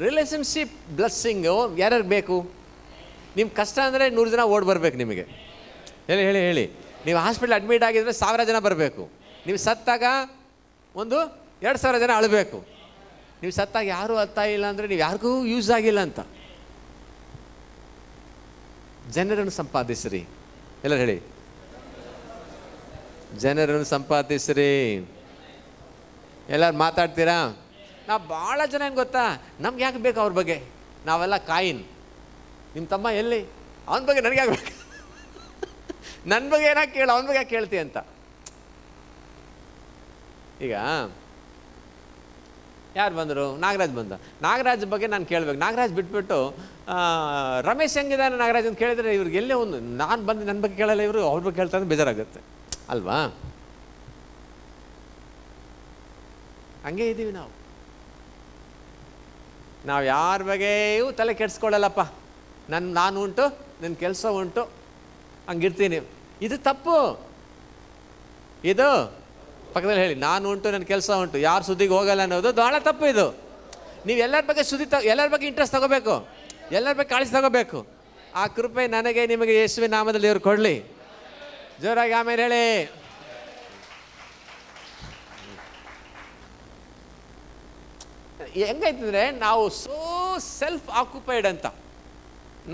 ರಿಲೇಷನ್ಶಿಪ್ ಬ್ಲೆಸ್ಸಿಂಗು ಯಾರ್ಯಾರು ಬೇಕು? ನಿಮ್ಮ ಕಷ್ಟ ಅಂದರೆ 100 ಜನ ಓಡಿ ಬರಬೇಕು ನಿಮಗೆ. ಹೇಳಿ ಹೇಳಿ ಹೇಳಿ. ನೀವು ಹಾಸ್ಪಿಟ್ಲ್ ಅಡ್ಮಿಟ್ ಆಗಿದ್ರೆ 1000 ಜನ ಬರಬೇಕು. ನೀವು ಸತ್ತಾಗ 2,000 ಜನ ಅಳಬೇಕು. ನೀವು ಸತ್ತಾಗ ಯಾರೂ ಅರ್ಥ ಇಲ್ಲ ಅಂದರೆ ನೀವು ಯಾರಿಗೂ ಯೂಸ್ ಆಗಿಲ್ಲ ಅಂತ. ಜನರನ್ನು ಸಂಪಾದಿಸ್ರಿ. ಎಲ್ಲರೂ ಹೇಳಿ, ಜನರನ್ನು ಸಂಪಾದಿಸ್ರಿ. ಎಲ್ಲರೂ ಮಾತಾಡ್ತೀರಾ? ನಾವು ಭಾಳ ಜನ ಏನು ಗೊತ್ತಾ, ನಮ್ಗೆ ಯಾಕೆ ಬೇಕು ಅವ್ರ ಬಗ್ಗೆ? ನಾವೆಲ್ಲ ಕಾಯಿನ್. ನಿಮ್ಮ ತಮ್ಮ ಎಲ್ಲಿ? ಅವನ ಬಗ್ಗೆ ನನಗೆ ಯಾಕೆ ಬೇಕು? ನನ್ನ ಬಗ್ಗೆ ಏನಾಗಿ ಕೇಳು, ಅವನ ಬಗ್ಗೆ ಕೇಳ್ತಿ ಅಂತ. ಈಗ ಯಾರು ಬಂದರು? ನಾಗರಾಜ್ ಬಂದ. ನಾಗರಾಜ್ ಬಗ್ಗೆ ನಾನು ಕೇಳಬೇಕು. ನಾಗರಾಜ್ ಬಿಟ್ಬಿಟ್ಟು ರಮೇಶ್ ಹೆಂಗಿದ್ದಾನೆ ನಾಗರಾಜ್ ಅಂತ ಕೇಳಿದರೆ ಇವ್ರಿಗೆ ಎಲ್ಲೇ ನಾನು ಬಂದು ನನ್ನ ಬಗ್ಗೆ ಕೇಳಲ್ಲ, ಇವರು ಅವ್ರ ಬಗ್ಗೆ ಕೇಳ್ತಾರೆ, ಬೇಜಾರಾಗುತ್ತೆ ಅಲ್ವಾ? ಹಂಗೆ ಇದ್ದೀವಿ ನಾವು ಯಾರ ಬಗ್ಗೆಯೂ ತಲೆ ಕೆಡಿಸ್ಕೊಳ್ಳಲ್ಲಪ್ಪ. ನಾನು ಉಂಟು, ನನ್ನ ಕೆಲಸ ಉಂಟು, ಹಂಗಿರ್ತೀನಿ. ಇದು ತಪ್ಪು. ಇದು ಪಕ್ಕದಲ್ಲಿ ಹೇಳಿ, ನಾನು ಉಂಟು, ನನ್ನ ಕೆಲಸ ಉಂಟು, ಯಾರು ಸುದ್ದಿಗೆ ಹೋಗಲ್ಲ ಅನ್ನೋದು ಭಾಳ ತಪ್ಪು. ಇದು ನೀವು ಎಲ್ಲರ ಬಗ್ಗೆ ಎಲ್ಲರ ಬಗ್ಗೆ ಇಂಟ್ರೆಸ್ಟ್ ತಗೋಬೇಕು, ಎಲ್ಲರ ಬಗ್ಗೆ ಕಾಳಜಿ ತಗೋಬೇಕು. ಆ ಕೃಪೆ ನನಗೆ ನಿಮಗೆ ಯೇಸುವಿನ ನಾಮದಲ್ಲಿ ಇವ್ರು ಕೊಡಲಿ. ಜೋರಾಗಿ ಆಮೇಲೆ ಹೇಳಿ. ಹೆಂಗೈತಂದರೆ ನಾವು ಸೆಲ್ಫ್ ಆಕ್ಯುಪೈಡ್ ಅಂತ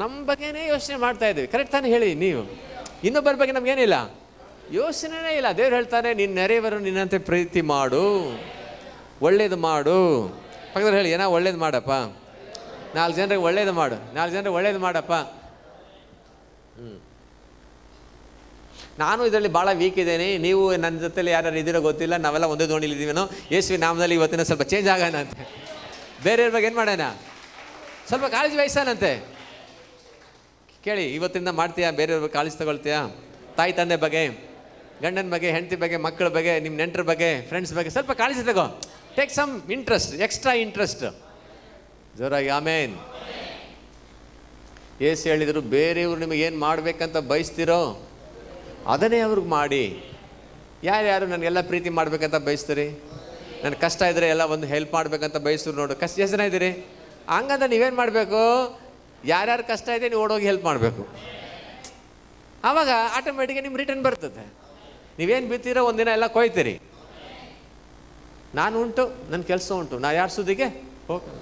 ನಮ್ಮ ಬಗ್ಗೆನೇ ಯೋಚನೆ ಮಾಡ್ತಾ ಇದ್ದೀವಿ. ಕರೆಕ್ಟ್ ತಾನೇ ಹೇಳಿ ನೀವು? ಇನ್ನೊಬ್ಬರ ಬಗ್ಗೆ ನಮಗೇನಿಲ್ಲ, ಯೋಚನೆನೇ ಇಲ್ಲ. ದೇವ್ರು ಹೇಳ್ತಾನೆ, ನಿನ್ನ ನೆರೆಯವರು ನಿನ್ನಂತೆ ಪ್ರೀತಿ ಮಾಡು, ಒಳ್ಳೇದು ಮಾಡು. ಪಕ್ಕದಲ್ಲಿ ಹೇಳಿ, ಏನೋ ಒಳ್ಳೇದು ಮಾಡಪ್ಪ, 4 ಜನರಿಗೆ ಒಳ್ಳೇದು ಮಾಡು, 4 ಜನರಿಗೆ ಒಳ್ಳೇದು ಮಾಡಪ್ಪ. ನಾನು ಇದರಲ್ಲಿ ಭಾಳ ವೀಕ್ ಇದ್ದೇನೆ. ನೀವು ನನ್ನ ಜೊತೆಲಿ ಯಾರು ಇದ್ದೀರೋ ಗೊತ್ತಿಲ್ಲ, ನಾವೆಲ್ಲ ಒಂದೇ ದೋಣಿಲಿ ಇದ್ದೀವೇನೋ. ಯೇಸುವಿನ ನಾಮದಲ್ಲಿ ಇವತ್ತಿನ ಸ್ವಲ್ಪ ಚೇಂಜ್ ಆಗೋಣ ಅಂತ. ಬೇರೆಯವ್ರ ಬಗ್ಗೆ ಏನು ಮಾಡೋಣ? ಸ್ವಲ್ಪ ಕಾಳಜಿ ವಹಿಸೋಣಂತೆ. ಕೇಳಿ, ಇವತ್ತಿಂದ ಮಾಡ್ತೀಯಾ? ಬೇರೆಯವ್ರ ಬಗ್ಗೆ ಕಾಳಜಿ ತಗೊಳ್ತೀಯಾ? ತಾಯಿ ತಂದೆ ಬಗ್ಗೆ, ಗಂಡನ ಬಗ್ಗೆ, ಹೆಂಡತಿ ಬಗ್ಗೆ, ಮಕ್ಕಳ ಬಗ್ಗೆ, ನಿಮ್ಮ ನೆಂಟರ ಬಗ್ಗೆ, ಫ್ರೆಂಡ್ಸ್ ಬಗ್ಗೆ ಸ್ವಲ್ಪ ಕಾಳಜಿ ತಗೋ. Take some interest, extra interest. ಜೋರಾಗಿ ಆಮೇನ್. ಯೇಸು ಹೇಳಿದರು, ಬೇರೆಯವರು ನಿಮಗೇನು ಮಾಡಬೇಕಂತ ಬಯಸ್ತಿರೋ ಅದನ್ನೇ ಅವ್ರಿಗೆ ಮಾಡಿ. ಯಾರ್ಯಾರು ನನಗೆಲ್ಲ ಪ್ರೀತಿ ಮಾಡಬೇಕಂತ ಬಯಸ್ತೀರಿ? ನನ್ನ ಕಷ್ಟ ಇದ್ದರೆ ಎಲ್ಲ ಒಂದು ಹೆಲ್ಪ್ ಮಾಡಬೇಕಂತ ಬಯಸ್ತೀರಿ. ನೋಡು, ಕಷ್ಟ ಎಷ್ಟು ಜನ ಇದ್ದೀರಿ? ಹಂಗಂತ ನೀವೇನು ಮಾಡಬೇಕು? ಯಾರ್ಯಾರು ಕಷ್ಟ ಇದೆ ನೀವು ಓಡೋಗಿ ಹೆಲ್ಪ್ ಮಾಡಬೇಕು. ಆವಾಗ ಆಟೋಮೆಟಿಕ್ಗೆ ನಿಮ್ಮ ರಿಟರ್ನ್ ಬರ್ತದೆ. ನೀವೇನು ಬಿತ್ತೀರೋ ಒಂದಿನ ಎಲ್ಲ ಕೊಯ್ತೀರಿ. ನಾನು ಉಂಟು, ನನ್ನ ಕೆಲಸ ಉಂಟು, ನಾ ಯಾರ ಸುದ್ದಿಗೆ ಹೋಗಿ.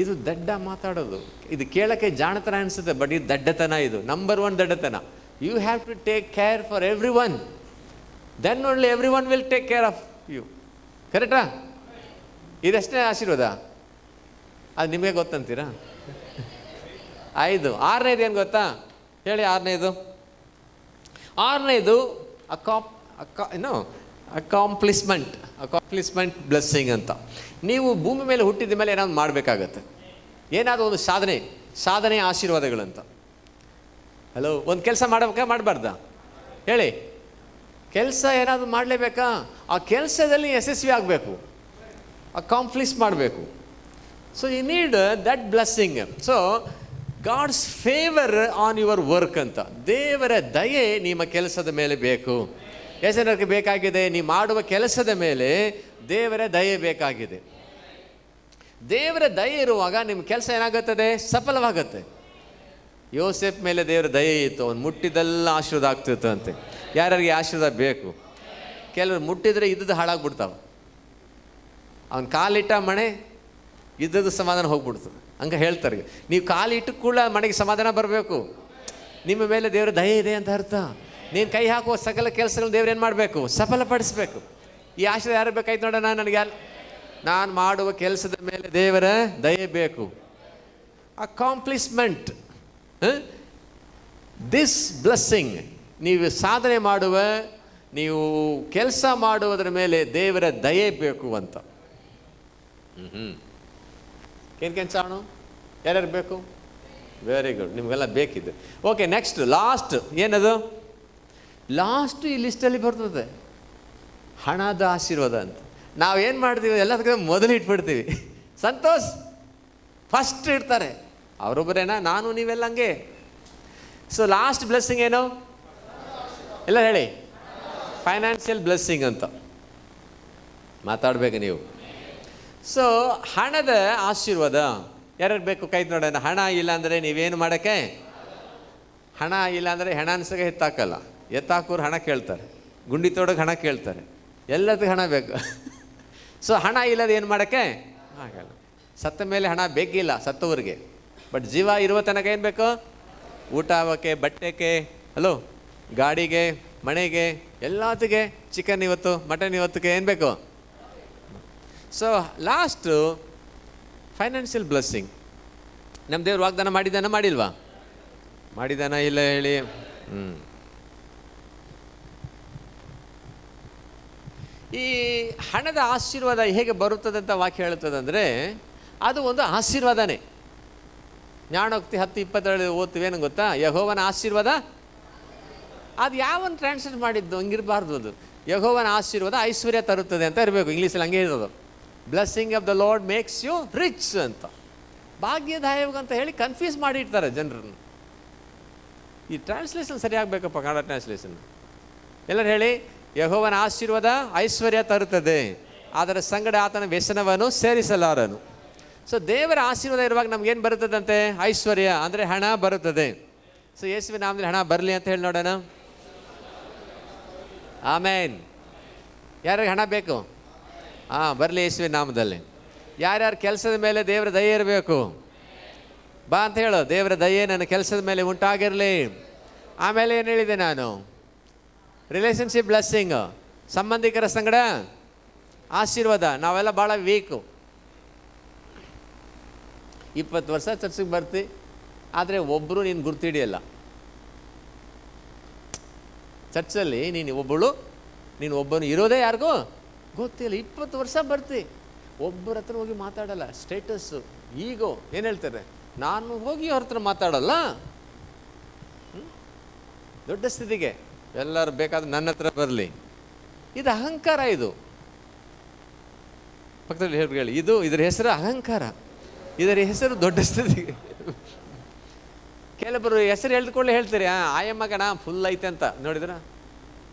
ಇದು ದಡ್ಡ ಮಾತಾಡೋದು. ಇದು ಕೇಳೋಕ್ಕೆ ಜಾಣತನ ಅನಿಸುತ್ತೆ, ಬಟ್ ಇದು ದಡ್ಡತನ. ಇದು ನಂಬರ್ 1 ದಡ್ಡತನ. You have to take care for everyone, then only everyone will take care of you. ಕರೆಕ್ಟಾ? ಇದಷ್ಟೇ ಆಶೀರ್ವಾದ? ಅದು ನಿಮಗೆ ಗೊತ್ತಂತೀರಾ? 5. 6ನೇದು ಏನು ಗೊತ್ತಾ? ಹೇಳಿ. 6ನೇದು ಅಕಾಂಪ್ಲಿಸ್ಮೆಂಟ್ ಬ್ಲೆಸ್ಸಿಂಗ್ ಅಂತ. ನೀವು ಭೂಮಿ ಮೇಲೆ ಹುಟ್ಟಿದ ಮೇಲೆ ಏನಾದ್ರು ಮಾಡಬೇಕಾಗತ್ತೆ. ಏನಾದರೂ ಒಂದು ಸಾಧನೆ ಆಶೀರ್ವಾದಗಳಂತ. ಹಲೋ, ಒಂದು ಕೆಲಸ ಮಾಡಬೇಕಾ ಮಾಡಬಾರ್ದಾ? ಹೇಳಿ. ಕೆಲಸ ಏನಾದರೂ ಮಾಡಲೇಬೇಕಾ? ಆ ಕೆಲಸದಲ್ಲಿ ಯಶಸ್ವಿ ಆಗಬೇಕು, ಅಕಾಂಪ್ಲಿಷ್ ಮಾಡಬೇಕು. So you need that blessing. So God's favour on your work ಅಂತ. ದೇವರ ದಯೆ ನಿಮ್ಮ ಕೆಲಸದ ಮೇಲೆ ಬೇಕು. ಎಷ್ಟು ಜನರಿಗೆ ಬೇಕಾಗಿದೆ? ನೀವು ಮಾಡುವ ಕೆಲಸದ ಮೇಲೆ ದೇವರ ದಯೆ ಬೇಕಾಗಿದೆ. ದೇವರ ದಯೆ ಇರುವಾಗ ನಿಮ್ಮ ಕೆಲಸ ಏನಾಗುತ್ತದೆ? ಸಫಲವಾಗುತ್ತೆ. ಯೋಸೆಫ್ ಮೇಲೆ ದೇವರ ದಯೆ ಇತ್ತು, ಅವನು ಮುಟ್ಟಿದೆಲ್ಲ ಆಶೀರ್ವಾದ ಆಗ್ತಿತ್ತು ಅಂತೆ. ಯಾರಿಗೆ ಆಶೀರ್ವಾದ ಬೇಕು? ಕೆಲವರು ಮುಟ್ಟಿದರೆ ಇದ್ದದ್ದು ಹಾಳಾಗ್ಬಿಡ್ತಾವೆ. ಅವನು ಕಾಲಿಟ್ಟ ಮನೆ ಇದ್ದದ್ದು ಸಮಾಧಾನ ಹೋಗ್ಬಿಡ್ತದೆ. ಹಂಗೆ ಹೇಳ್ತಾರೆ. ನೀವು ಕಾಲಿಟ್ಟು ಕೂಡ ಮನೆಗೆ ಸಮಾಧಾನ ಬರಬೇಕು. ನಿಮ್ಮ ಮೇಲೆ ದೇವರ ದಯೆ ಇದೆ ಅಂತ ಅರ್ಥ. ನೀನು ಕೈ ಹಾಕುವ ಸಕಲ ಕೆಲಸಗಳು ದೇವ್ರು ಏನು ಮಾಡಬೇಕು? ಸಫಲಪಡಿಸ್ಬೇಕು. ಈ ಆಶೀರ್ವಾದ ಯಾರು ಬೇಕಾಯ್ತು ನೋಡೋಣ? ನನಗೆ ನಾನು ಮಾಡುವ ಕೆಲಸದ ಮೇಲೆ ದೇವರ ದಯೆ ಬೇಕು. Accomplishment, this blessing. ನೀವು ಸಾಧನೆ ಮಾಡುವ, ನೀವು ಕೆಲಸ ಮಾಡುವುದರ ಮೇಲೆ ದೇವರ ದಯೆ ಬೇಕು ಅಂತ. ಸಾಣು ಯಾರ್ಯಾರು ಬೇಕು? ವೆರಿ ಗುಡ್, ನಿಮಗೆಲ್ಲ ಬೇಕಿದೆ. ಓಕೆ, ನೆಕ್ಸ್ಟ್ ಲಾಸ್ಟ್ ಏನದು? ಲಾಸ್ಟ್ ಈ ಲಿಸ್ಟಲ್ಲಿ ಬರ್ತದೆ ಹಣದ ಆಶೀರ್ವಾದ ಅಂತ. ನಾವೇನು ಮಾಡ್ತೀವಿ? ಎಲ್ಲದಕ್ಕಿಂತ ಮೊದಲು ಇಟ್ಬಿಡ್ತೀವಿ. ಸಂತೋಷ್ ಫಸ್ಟ್ ಇಡ್ತಾರೆ. ಅವರೊಬ್ಬರೇನಾ? ನಾನು ನೀವೆಲ್ಲ ಹಂಗೆ. ಸೊ ಲಾಸ್ಟ್ ಬ್ಲೆಸ್ಸಿಂಗ್ ಏನು? ಎಲ್ಲ ಹೇಳಿ. ಫೈನಾನ್ಷಿಯಲ್ ಬ್ಲೆಸ್ಸಿಂಗ್ ಅಂತ ಮಾತಾಡಬೇಕು ನೀವು. ಸೊ ಹಣದ ಆಶೀರ್ವಾದ ಯಾರ್ಯಾರು ಬೇಕು? ಕೈ ನೋಡೋಣ. ಹಣ ಇಲ್ಲ ಅಂದರೆ ನೀವೇನು ಮಾಡೋಕ್ಕೆ ಹಣ ಇಲ್ಲ ಅಂದರೆ ಹೆಣ ಅನ್ಸಾಗ ಎತ್ತಾಕಲ್ಲ, ಎತ್ತಾಕೋರು ಹಣ ಕೇಳ್ತಾರೆ, ಗುಂಡಿ ತೋಡೋಕೆ ಹಣ ಕೇಳ್ತಾರೆ, ಎಲ್ಲದಕ್ಕೆ ಹಣ ಬೇಕು. ಸೊ ಹಣ ಇಲ್ಲದ ಏನು ಮಾಡೋಕ್ಕೆ ಆಗಲ್ಲ. ಸತ್ತ ಮೇಲೆ ಹಣ ಬೇಕಿಲ್ಲ ಸತ್ತವ್ರಿಗೆ, ಬಟ್ ಜೀವ ಇರುವ ತನಕ ಏನು ಬೇಕು? ಊಟ ಆಗೋಕ್ಕೆ, ಬಟ್ಟೆಗೆ, ಹಲೋ, ಗಾಡಿಗೆ, ಮನೆಗೆ, ಎಲ್ಲತ್ತಿಗೆ. ಚಿಕನ್ ಇವತ್ತು, ಮಟನ್ ಇವತ್ತಿಗೆ ಏನು ಬೇಕು? So last financial blessing. ನಮ್ಮ ದೇವ್ರು ವಾಗ್ದಾನ ಮಾಡಿದ್ದಾನ ಮಾಡಿಲ್ವಾ? ಮಾಡಿದಾನ ಇಲ್ಲ ಹೇಳಿ? ಈ ಹಣದ ಆಶೀರ್ವಾದ ಹೇಗೆ ಬರುತ್ತದೆ ಅಂತ ವಾಕ್ಯ ಹೇಳುತ್ತದೆ ಅದು ಒಂದು ಆಶೀರ್ವಾದನೇ. ಜ್ಞಾನೋಕ್ತಿ 10:27 ಓದ್ತೀವಿ, ಏನು ಗೊತ್ತಾ? ಯೆಹೋವನ ಆಶೀರ್ವಾದ. ಅದು ಯಾವನ್ ಟ್ರಾನ್ಸ್ಲೇಟ್ ಮಾಡಿದ್ದು? ಹಂಗಿರಬಾರ್ದು. ಅದು ಯೆಹೋವನ ಆಶೀರ್ವಾದ ಐಶ್ವರ್ಯ ತರುತ್ತದೆ ಅಂತ ಇರಬೇಕು. ಇಂಗ್ಲೀಷಲ್ಲಿ ಹಂಗೆ ಇರೋದು. Blessing of the Lord makes you rich ಅಂತ, ಭಾಗ್ಯದಾಯಕ ಅಂತ ಹೇಳಿ ಕನ್ಫ್ಯೂಸ್ ಮಾಡಿರ್ತಾರೆ ಜನರನ್ನು. ಈ ಟ್ರಾನ್ಸ್ಲೇಷನ್ ಸರಿಯಾಗಬೇಕಪ್ಪ, ಕನ್ನಡ ಟ್ರಾನ್ಸ್ಲೇಷನ್. ಎಲ್ಲರೂ ಹೇಳಿ, ಯೆಹೋವನ ಆಶೀರ್ವಾದ ಐಶ್ವರ್ಯ ತರುತ್ತದೆ, ಅದರ ಸಂಗಡ ಆತನ ವ್ಯಸನವನ್ನು ಸೇರಿಸಲಾರನು. ಸೊ ದೇವರ ಆಶೀರ್ವಾದ ಇರುವಾಗ ನಮ್ಗೇನು ಬರುತ್ತದಂತೆ? ಐಶ್ವರ್ಯ ಅಂದರೆ ಹಣ ಬರುತ್ತದೆ. ಸೊ ಯೇಸುವಿನ ನಾಮದಲ್ಲಿ ಹಣ ಬರಲಿ ಅಂತ ಹೇಳಿ ನೋಡೋಣ. ಆಮೇನ್. ಯಾರಿಗೆ ಹಣ ಬೇಕು? ಬರಲಿ ಯೇಸುವಿನ ನಾಮದಲ್ಲಿ. ಯಾರ್ಯಾರ ಕೆಲಸದ ಮೇಲೆ ದೇವರ ದಯೆ ಇರಬೇಕು ಬಾ ಅಂತ ಹೇಳು. ದೇವರ ದಯೆ ನನ್ನ ಕೆಲಸದ ಮೇಲೆ ಉಂಟಾಗಿರಲಿ. ಆಮೇಲೆ ಏನು ಹೇಳಿದೆ ನಾನು? ರಿಲೇಷನ್ಶಿಪ್ ಬ್ಲೆಸ್ಸಿಂಗ್, ಸಂಬಂಧಿಕರ ಸಂಗಡ ಆಶೀರ್ವಾದ. ನಾವೆಲ್ಲ ಭಾಳ ವೀಕು. 20 ವರ್ಷ ಚರ್ಚಿಗೆ ಬರ್ತಿ, ಆದರೆ ಒಬ್ಬರು ನೀನು ಗುರ್ತಿಡಿಯಲ್ಲ. ಚರ್ಚಲ್ಲಿ ನೀನು ಒಬ್ಬನು ಇರೋದೇ ಯಾರಿಗೂ ಗೊತ್ತಿಲ್ಲ. 20 ವರ್ಷ ಬರ್ತಿ, ಒಬ್ಬರ ಹತ್ರ ಹೋಗಿ ಮಾತಾಡಲ್ಲ. ಸ್ಟೇಟಸ್ಸು, ಈಗೋ ಏನು ಹೇಳ್ತಾರೆ, ನಾನು ಹೋಗಿ ಅವ್ರ ಹತ್ರ ಮಾತಾಡಲ್ಲ. ದೊಡ್ಡ ಸ್ಥಿತಿಗೆ ಎಲ್ಲರೂ ಬೇಕಾದ್ರೆ ನನ್ನ ಹತ್ರ ಬರಲಿ. ಇದು ಅಹಂಕಾರ. ಇದು ಪಕ್ಕದಲ್ಲಿ ಹೇಳಿ, ಇದರ ಹೆಸರು ಅಹಂಕಾರ, ಇದರ ಹೆಸರು ದೊಡ್ಡ ಸ್ಥಿತಿಗೆ. ಕೆಲವರು ಹೆಸರು ಹೇಳ್ದುಕೊಳ್ಳೆ ಹೇಳ್ತಾರೆ, ಆಯಮ್ಮ ಕಣ ಫುಲ್ ಐತೆ ಅಂತ. ನೋಡಿದ್ರ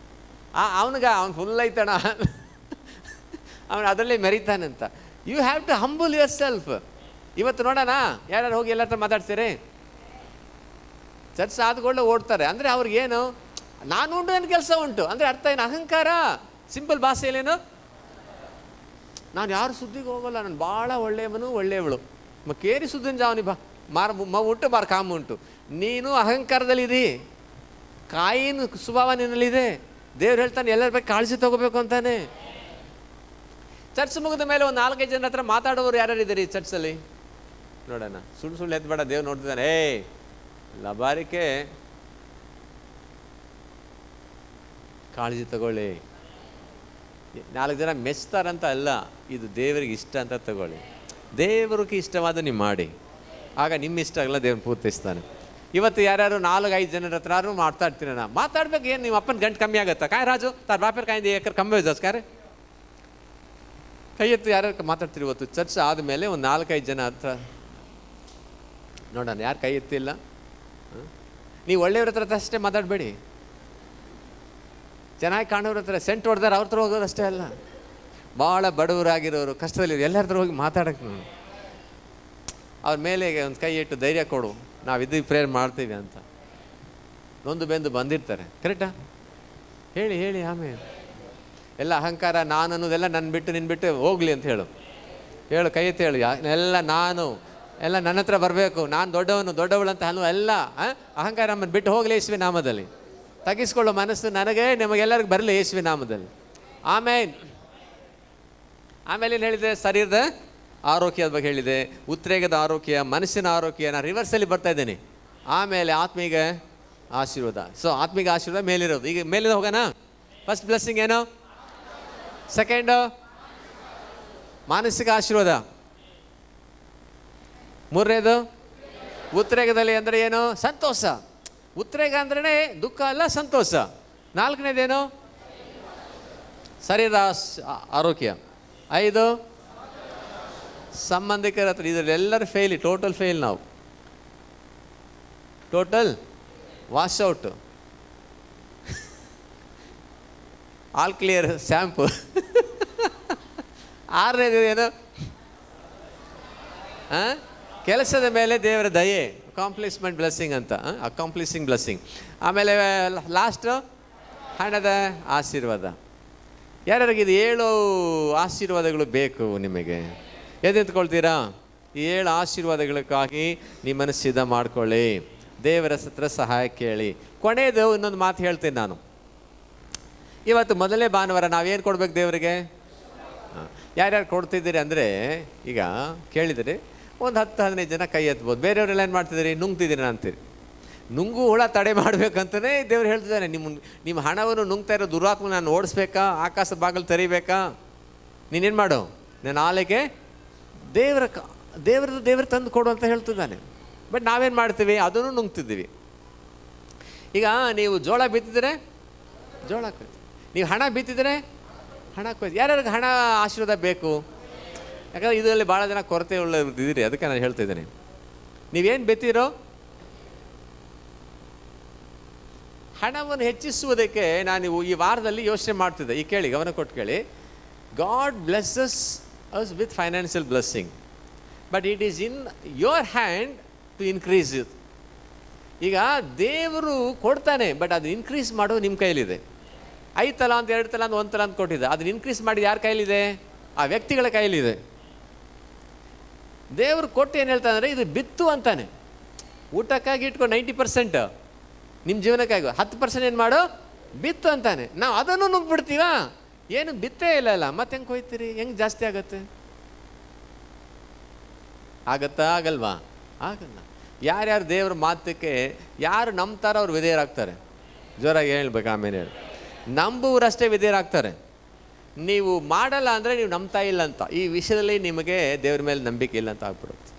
ಅವನು ಫುಲ್ ಐತಣ, ಅವನು ಅದರಲ್ಲೇ ಮೆರಿತಾನಂತ. You have to humble yourself. ಇವತ್ತು ನೋಡೋಣ, ಯಾರ್ಯಾರು ಹೋಗಿ ಎಲ್ಲ ಹತ್ರ ಮಾತಾಡ್ತೀರಿ? ಚರ್ಚ್ ಆದ್ಕೊಳ್ಳೆ ಓಡ್ತಾರೆ. ಅಂದರೆ ಅವ್ರಿಗೇನು, ನಾನು ಉಂಟು, ನನ್ನ ಕೆಲಸ ಉಂಟು ಅಂದರೆ ಅರ್ಥ ಏನು? ಅಹಂಕಾರ. ಸಿಂಪಲ್ ಭಾಷೆಯಲ್ಲೇನು, ನಾನು ಯಾರು ಸುದ್ದಿಗೆ ಹೋಗೋಲ್ಲ, ನಾನು ಭಾಳ ಒಳ್ಳೆಯವನು, ಒಳ್ಳೆಯವಳು, ಕೇರಿ ಸುದ್ದಿನ ಜಾವನಿ ಬಾ ಉಂಟು ಬಾರ್ ಕಾಮು ಉಂಟು. ನೀನು ಅಹಂಕಾರದಲ್ಲಿದಿ, ಕಾಯಿನ ಸ್ವಭಾವ ನಿನ್ನಲ್ಲಿದೆ. ದೇವ್ರು ಹೇಳ್ತಾನೆ ಎಲ್ಲರ ಬಗ್ಗೆ ಕಾಳಜಿ ತಗೋಬೇಕು ಅಂತಾನೆ. ಚರ್ಚ್ ಮುಗಿದ ಮೇಲೆ ಒಂದು 4-5 ಜನ ಹತ್ರ ಮಾತಾಡೋರು ಯಾರ್ಯಾರು ಇದ್ದೀರಿ ಚರ್ಚಲ್ಲಿ? ನೋಡೋಣ. ಸುಳ್ಳು ಎತ್ಬೇಡ, ದೇವ್ರು ನೋಡ್ತಿದ್ದಾನೆ. ಲಬಾರಿಕೆ ಕಾಳಜಿ ತಗೊಳ್ಳಿ. 4 ಜನ ಮೆಚ್ತಾರಂತ ಅಲ್ಲ, ಇದು ದೇವರಿಗೆ ಇಷ್ಟ ಅಂತ ತಗೊಳ್ಳಿ. ದೇವರಿಗೆ ಇಷ್ಟವಾದ ನೀವು ಮಾಡಿ, ಆಗ ನಿಮ್ಮ ಇಷ್ಟ ಆಗಲ್ಲ, ದೇವ್ರನ್ನ ಪೂರ್ತಿಸ್ತಾನೆ. ಇವತ್ತು ಯಾರ್ಯಾರು 4-5 ಜನರ ಹತ್ರ ಮಾತಾಡ್ತೀನಿ. ನಾ ಮಾತಾಡ್ಬೇಕು. ಏನು ನಿಮ್ಮ ಅಪ್ಪನ ಗಂಟು ಕಮ್ಮಿ ಆಗುತ್ತಾ? ಕಾಯ್ ರಾಜು ತಾರ ಬಾಪೇರ್ ಕಾಯಿಂದು ಏಕರ್ ಕಮ್ಮಿ ಜಾಸ್ಕಾರೆ ಕೈ ಎತ್ತು. ಯಾರ್ಯಾರು ಮಾತಾಡ್ತೀರಿ ಇವತ್ತು ಚರ್ಚ್ ಆದಮೇಲೆ ಒಂದು 4-5 ಜನ ಹತ್ರ ನೋಡೋಣ. ಯಾರು ಕೈ ಎತ್ತಿಲ್ಲ? ನೀವು ಒಳ್ಳೆಯವ್ರ ಹತ್ರ ಅಷ್ಟೇ ಮಾತಾಡಬೇಡಿ. ಚೆನ್ನಾಗಿ ಕಾಣೋರ ಹತ್ರ, ಸೆಂಟ್ ಹೊಡೆದಾರೆ ಅವ್ರ ಹತ್ರ ಹೋಗೋರು ಅಷ್ಟೇ ಅಲ್ಲ. ಭಾಳ ಬಡವರಾಗಿರೋರು, ಕಷ್ಟದಲ್ಲಿ ಎಲ್ಲರ ಹತ್ರ ಹೋಗಿ ಮಾತಾಡೋಕ್ಕೆ ನೋಡಿ. ಅವ್ರ ಮೇಲೆ ಒಂದು ಕೈ ಇಟ್ಟು ಧೈರ್ಯ ಕೊಡು, ನಾವು ಇದಕ್ಕೆ ಪ್ರೇಯರ್ ಮಾಡ್ತೀವಿ ಅಂತ. ನೊಂದು ಬೆಂದು ಬಂದಿರ್ತಾರೆ. ಕರೆಕ್ಟಾ? ಹೇಳಿ ಆಮೇಲೆ ಎಲ್ಲ ಅಹಂಕಾರ, ನಾನು ಅನ್ನೋದೆಲ್ಲ ನನ್ನ ಬಿಟ್ಟು ನಿನ್ನ ಬಿಟ್ಟು ಹೋಗ್ಲಿ ಅಂತ ಹೇಳು. ಕೈ ಎತ್ತಿ ಹೇಳು, ಎಲ್ಲ ನನ್ನ ಹತ್ರ ಬರಬೇಕು, ನಾನು ದೊಡ್ಡವಳು ಅಂತ ಅನ್ನೋ ಎಲ್ಲ ಅಹಂಕಾರ ನಮ್ಮನ್ನು ಬಿಟ್ಟು ಹೋಗಲಿ ಯೇಸುವಿನ ನಾಮದಲ್ಲಿ. ತಗ್ಗಿಸ್ಕೊಳ್ಳೋ ಮನಸ್ಸು ನನಗೆ ನಿಮಗೆಲ್ಲರಿಗೂ ಬರಲಿ ಯೇಸುವಿನ ನಾಮದಲ್ಲಿ. ಆಮೇಲೆ ಏನು ಹೇಳಿದೆ? ಶರೀರದ ಆರೋಗ್ಯದ ಬಗ್ಗೆ ಹೇಳಿದೆ, ಉದ್ರೇಕದ ಆರೋಗ್ಯ, ಮನಸ್ಸಿನ ಆರೋಗ್ಯ. ನಾನು ರಿವರ್ಸಲ್ಲಿ ಬರ್ತಾ ಇದ್ದೇನೆ. ಆಮೇಲೆ ಆತ್ಮೀಗ ಆಶೀರ್ವಾದ. ಸೊ ಆತ್ಮೀಗ ಆಶೀರ್ವಾದ ಮೇಲಿರೋದು. ಈಗ ಮೇಲಿಂದ ಹೋಗೋಣ. ಫಸ್ಟ್ ಬ್ಲೆಸ್ಸಿಂಗ್ ಏನು? ಸೆಕೆಂಡು ಮಾನಸಿಕ ಆಶೀರ್ವಾದ. 3ನೇದು ಉದ್ರೇಕದಲ್ಲಿ ಅಂದರೆ ಏನು? ಸಂತೋಷ. ಉದ್ರೇಕ ಅಂದ್ರೇ ದುಃಖ ಅಲ್ಲ, ಸಂತೋಷ. 4ನೇದೇನು? ಶರೀರದ ಆರೋಗ್ಯ. 5 ಸಂಬಂಧಿಕರ ಹತ್ರ. ಇದರೆಲ್ಲರೂ ಫೇಲಿ, ಟೋಟಲ್ ಫೇಲ್. ನಾವು total washout. All clear shampoo. 6ನೇದು ಏನು? ಕೆಲಸದ ಮೇಲೆ ದೇವರ ದಯೆ. ಕಾಂಪ್ಲಿಸ್ಮೆಂಟ್ ಬ್ಲೆಸ್ಸಿಂಗ್ ಅಂತ, ಅಕಾಂಪ್ಲಿಸಿಂಗ್ ಬ್ಲೆಸ್ಸಿಂಗ್. ಆಮೇಲೆ ಲಾಸ್ಟು ಹಣದ ಆಶೀರ್ವಾದ. ಯಾರ್ಯಾರಿಗೆ ಇದು 7 ಆಶೀರ್ವಾದಗಳು ಬೇಕು ನಿಮಗೆ? ಎದೆತ್ಕೊಳ್ತೀರಾ? ಈ 7 ಆಶೀರ್ವಾದಗಳಕ್ಕಾಗಿ ನಿಮ್ಮನ್ನು ಸಿದ್ಧ ಮಾಡ್ಕೊಳ್ಳಿ, ದೇವರ ಹತ್ರ ಸಹಾಯ ಕೇಳಿ. ಕೊನೆಯದು ಇನ್ನೊಂದು ಮಾತು ಹೇಳ್ತೀನಿ ನಾನು. ಇವತ್ತು ಮೊದಲನೇ ಭಾನುವಾರ ನಾವೇನು ಕೊಡ್ಬೇಕು ದೇವರಿಗೆ? ಯಾರ್ಯಾರು ಕೊಡ್ತಿದ್ದೀರಿ ಅಂದರೆ, ಈಗ ಕೇಳಿದರೆ ಒಂದು 10-15 ಜನ ಕೈ ಎತ್ಬೋದು. ಬೇರೆಯವರೆಲ್ಲ ಏನು ಮಾಡ್ತಿದ್ದೀರಿ? ನುಂಗ್ತಿದ್ದೀರಿ ಅಂತೀರಿ. ನುಂಗು ಹುಳ ತಡೆ ಮಾಡಬೇಕಂತಲೇ ದೇವ್ರು ಹೇಳ್ತಿದ್ದಾನೆ. ನಿಮ್ಮ ಹಣವನ್ನು ನುಂಗ್ತಾ ಇರೋ ದುರಾತ್ಮ ನಾನು ಓಡಿಸ್ಬೇಕಾ? ಆಕಾಶ ಬಾಗಿಲು ತೆರಿಬೇಕಾ? ನೀನೇನು ಮಾಡು, ನಾನು ಆಲೆಗೆ ದೇವ್ರ ತಂದು ಕೊಡು ಅಂತ ಹೇಳ್ತಿದ್ದಾನೆ. ಬಟ್ ನಾವೇನು ಮಾಡ್ತೀವಿ? ಅದನ್ನು ನುಂಗ್ತಿದ್ದೀವಿ. ಈಗ ನೀವು ಜೋಳ ಬಿತ್ತಿದ್ರೆ ಜೋಳ ಕೊಯ್ತು, ನೀವು ಹಣ ಬಿತ್ತಿದ್ರೆ ಹಣ ಕೊಯ್ತು. ಯಾರ್ಯಾರಿಗೆ ಹಣ ಆಶೀರ್ವಾದ ಬೇಕು? ಯಾಕಂದರೆ ಇದರಲ್ಲಿ ಭಾಳ ಜನ ಕೊರತೆ ಉಳ್ಳದಿದ್ದೀರಿ, ಅದಕ್ಕೆ ನಾನು ಹೇಳ್ತಿದ್ದೇನೆ. ನೀವೇನು ಬಿತ್ತಿರೋ ಹಣವನ್ನು ಹೆಚ್ಚಿಸುವುದಕ್ಕೆ ನಾನು ಈ ವಾರದಲ್ಲಿ ಯೋಚನೆ ಮಾಡ್ತಿದ್ದೆ. ಈ ಕೇಳಿ, ಗಮನ ಕೊಟ್ಟು ಕೇಳಿ. God blesses us with financial blessing, but it is in your hand to increase it. ಈಗ ದೇವರು ಕೊಡ್ತಾನೆ, ಬಟ್ ಅದು ಇನ್ಕ್ರೀಸ್ ಮಾಡೋದು ನಿಮ್ಮ ಕೈಲಿದೆ. 5 ತಲಾಂತ 2 ತಲಾಂತ 1 ತಲಾಂತ ಕೊಟ್ಟಿದ್ದೆ, ಅದನ್ನ ಇನ್ಕ್ರೀಸ್ ಮಾಡಿದ್ದು ಯಾರ ಕೈಲಿದೆ? ಆ ವ್ಯಕ್ತಿಗಳ ಕೈಲಿದೆ. ದೇವರು ಕೊಟ್ಟು ಏನು ಹೇಳ್ತಾನೆ ಅಂದರೆ, ಇದು ಬಿತ್ತು ಅಂತಾನೆ. ಊಟಕ್ಕಾಗಿ ಇಟ್ಕೊಂಡು 90% ನಿಮ್ಮ ಜೀವನಕ್ಕಾಗಿ, 10% ಏನು ಮಾಡು? ಬಿತ್ತು ಅಂತಾನೆ. ನಾವು ಅದನ್ನು ನುಗ್ಬಿಡ್ತೀವ. ಏನು ಬಿತ್ತೇ ಇಲ್ಲ, ಮತ್ತೆ ಹೆಂಗೆ ಕೊಯ್ತೀರಿ? ಹೆಂಗೆ ಜಾಸ್ತಿ ಆಗತ್ತೆ? ಆಗತ್ತಾ? ಆಗಲ್ವಾ? ಆಗಲ್ಲ. ಯಾರ್ಯಾರು ದೇವ್ರ ಮಾತಕ್ಕೆ ಯಾರು ನಂಬ್ತಾರೋ ಅವ್ರು ವಿಧೇಯರಾಗ್ತಾರೆ. ಜೋರಾಗಿ ಹೇಳ್ಬೇಕು, ಆಮೇಲೆ ಹೇಳಿ. ನಂಬುವರಷ್ಟೇ ವಿಧೇಯರಾಗ್ತಾರೆ. ನೀವು ಮಾಡಲ್ಲ ಅಂದರೆ ನೀವು ನಂಬ್ತಾ ಇಲ್ಲ ಅಂತ. ಈ ವಿಷಯದಲ್ಲಿ ನಿಮಗೆ ದೇವ್ರ ಮೇಲೆ ನಂಬಿಕೆ ಇಲ್ಲ ಅಂತ ಆಗ್ಬಿಡುತ್ತೆ.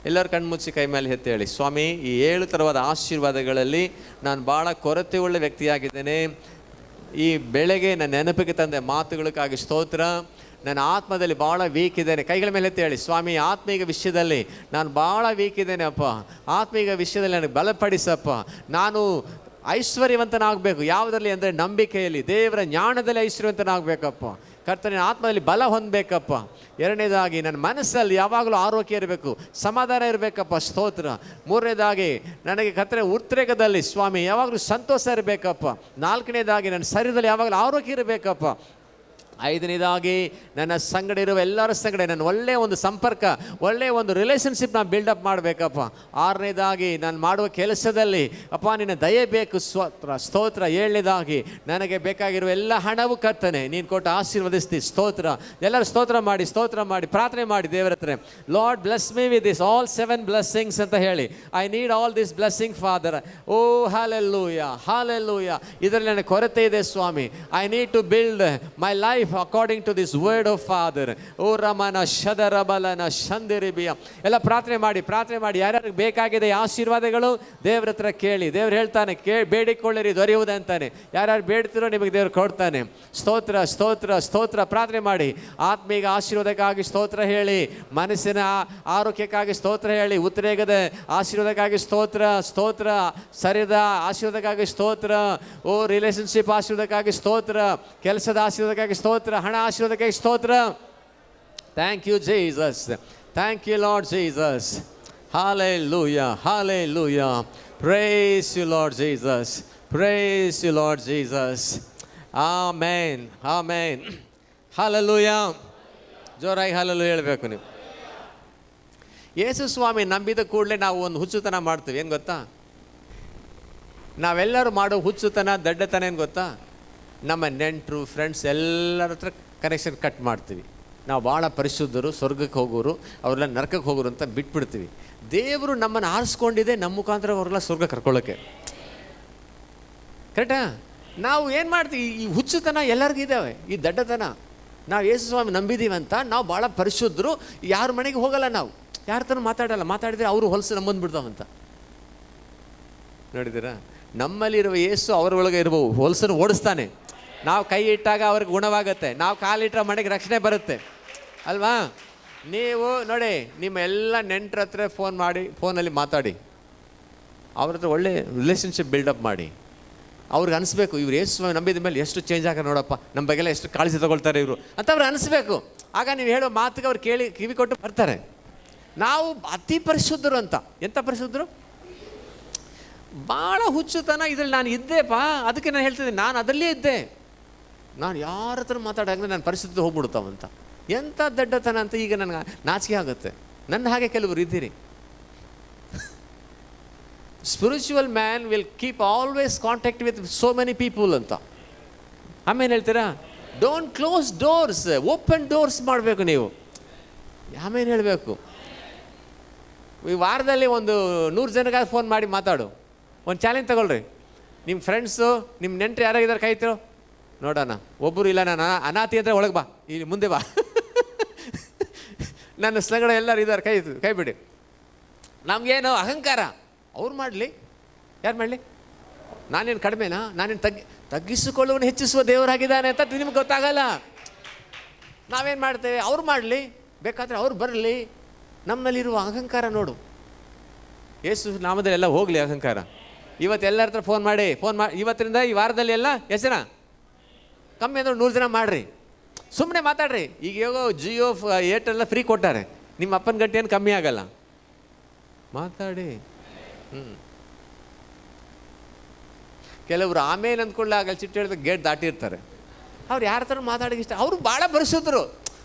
ಎಲ್ಲರೂ ಕಣ್ಮುಚ್ಚಿ ಕೈ ಮೇಲೆ ಎತ್ತಿ ಹೇಳಿ, ಸ್ವಾಮಿ, ಈ 7 ಥರವಾದ ಆಶೀರ್ವಾದಗಳಲ್ಲಿ ನಾನು ಭಾಳ ಕೊರತೆ ಉಳ್ಳ ವ್ಯಕ್ತಿಯಾಗಿದ್ದೇನೆ. ಈ ಬೆಳೆಗೆ ನನ್ನ ನೆನಪಿಗೆ ತಂದೆ ಮಾತುಗಳಿಗಾಗಿ ಸ್ತೋತ್ರ. ನನ್ನ ಆತ್ಮದಲ್ಲಿ ಭಾಳ ವೀಕ್ ಇದ್ದೇನೆ. ಕೈಗಳ ಮೇಲೆ ಎತ್ತಿ ಹೇಳಿ, ಸ್ವಾಮಿ, ಆತ್ಮೀಗ ವಿಷಯದಲ್ಲಿ ನಾನು ಭಾಳ ವೀಕ್ ಇದ್ದೇನೆ ಅಪ್ಪ. ಆತ್ಮೀಗ ವಿಷಯದಲ್ಲಿ ನನಗೆ ಬಲಪಡಿಸಪ್ಪ. ನಾನು ಐಶ್ವರ್ಯವಂತನಾಗಬೇಕು. ಯಾವುದರಲ್ಲಿ ಅಂದರೆ ನಂಬಿಕೆಯಲ್ಲಿ, ದೇವರ ಜ್ಞಾನದಲ್ಲಿ ಐಶ್ವರ್ಯವಂತನಾಗಬೇಕಪ್ಪ. ಕರ್ತನ ಆತ್ಮದಲ್ಲಿ ಬಲ ಹೊಂದಬೇಕಪ್ಪ. 2ನೇದಾಗಿ ನನ್ನ ಮನಸ್ಸಲ್ಲಿ ಯಾವಾಗಲೂ ಆರೋಗ್ಯ ಇರಬೇಕು, ಸಮಾಧಾನ ಇರಬೇಕಪ್ಪ. ಸ್ತೋತ್ರ. 3ನೇದಾಗಿ ನನಗೆ ಕರ್ತನ ಉದ್ರೇಕದಲ್ಲಿ ಸ್ವಾಮಿ ಯಾವಾಗಲೂ ಸಂತೋಷ ಇರಬೇಕಪ್ಪ. 4ನೇದಾಗಿ ನನ್ನ ಶರೀರದಲ್ಲಿ ಯಾವಾಗಲೂ ಆರೋಗ್ಯ ಇರಬೇಕಪ್ಪ. 5ನೇದಾಗಿ ನನ್ನ ಸಂಗಡ ಇರುವ ಎಲ್ಲರ ಸಂಗಡ ನನ್ನ ಒಳ್ಳೆಯ ಒಂದು ಸಂಪರ್ಕ, ಒಳ್ಳೆಯ ಒಂದು ರಿಲೇಷನ್ಶಿಪ್ ನಾನು ಬಿಲ್ಡಪ್ ಮಾಡಬೇಕಪ್ಪ. 6ನೇದಾಗಿ ನಾನು ಮಾಡುವ ಕೆಲಸದಲ್ಲಿ ಅಪ್ಪ ನಿನ್ನ ದಯೆ ಬೇಕು. ಸ್ತೋತ್ರ. 7ನೇದಾಗಿ ನನಗೆ ಬೇಕಾಗಿರುವ ಎಲ್ಲ ಹಣವು ಕರ್ತನೆ ನೀನು ಕೊಟ್ಟು ಆಶೀರ್ವದಿಸ್ತಿ. ಸ್ತೋತ್ರ. ಎಲ್ಲರೂ ಸ್ತೋತ್ರ ಮಾಡಿ ಪ್ರಾರ್ಥನೆ ಮಾಡಿ ದೇವರ ಹತ್ರ, Lord bless me with this all 7 blessings ಅಂತ ಹೇಳಿ. I need all this blessing Father. Oh hallelujah, hallelujah. ಇದರಲ್ಲಿ ನನಗೆ ಕೊರತೆ ಇದೆ ಸ್ವಾಮಿ. I need to build my life according to this word of Father. ಓ ರಮನ ಶದರಬಲನ ಶಂದಿರಿಬಿಯ. ಎಲ್ಲ ಪ್ರಾರ್ಥನೆ ಮಾಡಿ ಯಾರ್ಯಾರಿಗೆ ಬೇಕಾಗಿದೆ ಆಶೀರ್ವಾದಗಳು ದೇವ್ರ ಹತ್ರ ಕೇಳಿ. ದೇವ್ರು ಹೇಳ್ತಾನೆ, ಬೇಡಿಕೊಳ್ಳಿರಿ ದೊರೆಯುವುದು ಅಂತಾನೆ. ಯಾರ್ಯಾರು ಬೇಡ್ತಿರೋ ನಿಮಗೆ ದೇವ್ರು ಕೊಡ್ತಾನೆ. ಸ್ತೋತ್ರ, ಸ್ತೋತ್ರ, ಸ್ತೋತ್ರ. ಪ್ರಾರ್ಥನೆ ಮಾಡಿ. ಆತ್ಮೀಗ ಆಶೀರ್ವಾದಕ್ಕಾಗಿ ಸ್ತೋತ್ರ ಹೇಳಿ. ಮನಸ್ಸಿನ ಆರೋಗ್ಯಕ್ಕಾಗಿ ಸ್ತೋತ್ರ ಹೇಳಿ. ಉದ್ರೇಕದ ಆಶೀರ್ವಾದಕ್ಕಾಗಿ ಸ್ತೋತ್ರ, ಸ್ತೋತ್ರ. ಶರೀರದ ಆಶೀರ್ವಾದಕ್ಕಾಗಿ ಸ್ತೋತ್ರ. ಓ ರಿಲೇಷನ್ಶಿಪ್ ಆಶೀರ್ವಾದಕ್ಕಾಗಿ ಸ್ತೋತ್ರ. ಕೆಲಸದ ಆಶೀರ್ವಾದಕ್ಕಾಗಿ ಸ್ತೋತ್ರ. ಹಣ ಆಶೀರ್ವಾದಕ್ಕಾಗಿ ಸ್ತೋತ್ರ. Thank you Jesus. Thank you Lord Jesus. Hallelujah, hallelujah. Praise you Lord Jesus. Praise you Lord Jesus. Amen, amen. Hallelujah. ಜೋರಾಗಿ ಹಾಲೆಲೂಯಾ ಹೇಳಬೇಕು ನೀವು. ಯೇಸು ಸ್ವಾಮಿ ನಂಬಿದ ಕೂಡಲೇ ನಾವು ಒಂದು ಹುಚ್ಚುತನ ಮಾಡ್ತೀವಿ. ಏನು ಗೊತ್ತಾ? ನಾವೆಲ್ಲರೂ ಮಾಡೋ ಹುಚ್ಚುತನ, ದಡ್ಡತನ ಏನು ಗೊತ್ತಾ? ನಮ್ಮ ನೆಂಟರು, ಫ್ರೆಂಡ್ಸ್ ಎಲ್ಲರ ಹತ್ರ ಕನೆಕ್ಷನ್ ಕಟ್ ಮಾಡ್ತೀವಿ. ನಾವು ಭಾಳ ಪರಿಶುದ್ಧರು, ಸ್ವರ್ಗಕ್ಕೆ ಹೋಗೋರು, ಅವರೆಲ್ಲ ನರಕಕ್ಕೆ ಹೋಗೋರು ಅಂತ ಬಿಟ್ಬಿಡ್ತೀವಿ. ದೇವರು ನಮ್ಮನ್ನು ಆರಿಸ್ಕೊಂಡಿದೆ ನಮ್ಮ ಮುಖಾಂತರ ಅವರೆಲ್ಲ ಸ್ವರ್ಗ ಕರ್ಕೊಳ್ಳೋಕ್ಕೆ. ಕರೆಕ್ಟಾ? ನಾವು ಏನು ಮಾಡ್ತೀವಿ? ಈ ಹುಚ್ಚುತನ ಎಲ್ಲರಿಗೂ ಇದ್ದಾವೆ, ಈ ದಡ್ಡತನ. ನಾವು ಯೇಸು ಸ್ವಾಮಿ ನಂಬಿದ್ದೀವಂತ ನಾವು ಭಾಳ ಪರಿಶುದ್ಧರು, ಯಾರ ಮನೆಗೆ ಹೋಗಲ್ಲ, ನಾವು ಯಾರ ಥರ ಮಾತಾಡಲ್ಲ. ಮಾತಾಡಿದರೆ ಅವರು ಹೊಲಸು ನಮ್ಮಂದು ಬಿಡ್ತಾವಂತ. ನೋಡಿದ್ದೀರಾ? ನಮ್ಮಲ್ಲಿರುವ ಯೇಸು ಅವರೊಳಗೆ ಇರುವ ಹೊಲಸನ್ನು ಓಡಿಸ್ತಾನೆ. ನಾವು ಕೈ ಇಟ್ಟಾಗ ಅವ್ರಿಗೆ ಗುಣವಾಗುತ್ತೆ, ನಾವು ಕಾಲಿಟ್ಟ ಮನೆಗೆ ರಕ್ಷಣೆ ಬರುತ್ತೆ ಅಲ್ವಾ? ನೀವು ನೋಡಿ, ನಿಮ್ಮ ಎಲ್ಲ ನೆಂಟರ ಹತ್ರ ಫೋನಲ್ಲಿ ಮಾತಾಡಿ, ಅವ್ರ ಹತ್ರ ಒಳ್ಳೆ ರಿಲೇಷನ್ಶಿಪ್ ಬಿಲ್ಡಪ್ ಮಾಡಿ. ಅವ್ರಿಗೆ ಅನಿಸ್ಬೇಕು, ಇವ್ರು ಯೇಸು ನಂಬಿದ ಮೇಲೆ ಎಷ್ಟು ಚೇಂಜ್ ಆಗ ನೋಡಪ್ಪ, ನಮ್ಮ ಬಗ್ಗೆಲ್ಲ ಎಷ್ಟು ಕಾಳಜಿ ತೊಗೊಳ್ತಾರೆ ಇವರು ಅಂತ ಅವ್ರು ಅನಿಸ್ಬೇಕು. ಆಗ ನೀವು ಹೇಳೋ ಮಾತಿಗೆ ಅವ್ರು ಕಿವಿ ಕೊಟ್ಟು ಬರ್ತಾರೆ. ನಾವು ಅತಿ ಪರಿಶುದ್ಧರು ಅಂತ. ಎಂಥ ಪರಿಶುದ್ಧರು? ಭಾಳ ಹುಚ್ಚುತನ ಇದ್ರಲ್ಲಿ ನಾನು ಇದ್ದೆಪ್ಪ. ಅದಕ್ಕೆ ನಾನು ಹೇಳ್ತಿದ್ದೀನಿ, ನಾನು ಅದರಲ್ಲೇ ಇದ್ದೆ. ನಾನು ಯಾರ ಹತ್ರ ಮಾತಾಡೋಂದ್ರೆ ನಾನು ಪರಿಸ್ಥಿತಿ ಹೋಗ್ಬಿಡ್ತಾವಂತ. ಎಂಥ ದಡ್ಡತನ ಅಂತ ಈಗ ನನಗೆ ನಾಚಿಕೆ ಆಗುತ್ತೆ. ನನ್ನ ಹಾಗೆ ಕೆಲವರು ಇದ್ದೀರಿ. Spiritual man will keep always contact with so many people ಅಂತ. ಆಮೇಲೆ ಹೇಳ್ತೀರಾ, don't close doors, open doors ಮಾಡಬೇಕು ನೀವು. ಆಮೇಲೆ ಹೇಳಬೇಕು, ಈ ವಾರದಲ್ಲಿ ಒಂದು 100 ಜನಕ್ಕೆ ಫೋನ್ ಮಾಡಿ ಮಾತಾಡು. ಒಂದು ಚಾಲೆಂಜ್ ತಗೊಳ್ರಿ. ನಿಮ್ಮ ಫ್ರೆಂಡ್ಸು, ನಿಮ್ಮ ನೆಂಟರು ಯಾರಾಗಿದ್ದಾರೆ ಕೈತಿರೋ ನೋಡೋಣ. ಒಬ್ಬರು ಇಲ್ಲ, ನಾನು ಅನಾಥಿ ಅಂದರೆ ಒಳಗೆ ಬಾ, ಇಲ್ಲಿ ಮುಂದೆ ಬಾ. ನನ್ನ ಸ್ನೇಹಿತರು ಎಲ್ಲರೂ ಇದ್ದಾರೆ, ಕೈ ಬಿಡಿ. ನಮಗೇನು ಅಹಂಕಾರ, ಅವ್ರು ಮಾಡಲಿ, ಯಾರು ಮಾಡಲಿ, ನಾನೇನು ಕಡಿಮೆನಾ? ನಾನೇನು ತಗ್ಗಿಸಿಕೊಳ್ಳುವನು ಹೆಚ್ಚಿಸುವ ದೇವರಾಗಿದ್ದಾನೆ ಅಂತ ನಿಮ್ಗೆ ಗೊತ್ತಾಗಲ್ಲ. ನಾವೇನು ಮಾಡ್ತೇವೆ, ಅವ್ರು ಮಾಡಲಿ, ಬೇಕಾದರೆ ಅವ್ರು ಬರಲಿ. ನಮ್ಮಲ್ಲಿರುವ ಅಹಂಕಾರ ನೋಡು. ಯೇಸು ನಾಮದಲ್ಲೆಲ್ಲ ಹೋಗಲಿ ಅಹಂಕಾರ. ಇವತ್ತು ಎಲ್ಲರ ಹತ್ರ ಫೋನ್ ಮಾಡಿ ಇವತ್ತರಿಂದ ಈ ವಾರದಲ್ಲಿ ಎಲ್ಲ ಎಷ್ಟು ಜನ ಕಮ್ಮಿ ಅಂದ್ರೆ 100 ಜನ ಮಾಡಿರಿ. ಸುಮ್ಮನೆ ಮಾತಾಡ್ರಿ. ಈಗ ಜಿಯೋ ಏರ್ಟೆಲ್ಲ ಫ್ರೀ ಕೊಟ್ಟಾರೆ. ನಿಮ್ಮ ಅಪ್ಪನ ಗಂಟೆ ಏನು ಕಮ್ಮಿ ಆಗಲ್ಲ, ಮಾತಾಡಿ. ಕೆಲವರು ಆಮೇಲೆ ಅಂದ್ಕೊಳ್ಳಿ ಆಗಲ್ಲ, ಸಿಟ್ಟು ಹೇಳಿದ್ರೆ ಗೇಟ್ ದಾಟಿರ್ತಾರೆ. ಅವ್ರು ಯಾರ ಹತ್ರ ಮಾತಾಡೋಕೆ ಇಷ್ಟ, ಅವರು ಭಾಳ ಬರೆಸಿದ್ರು.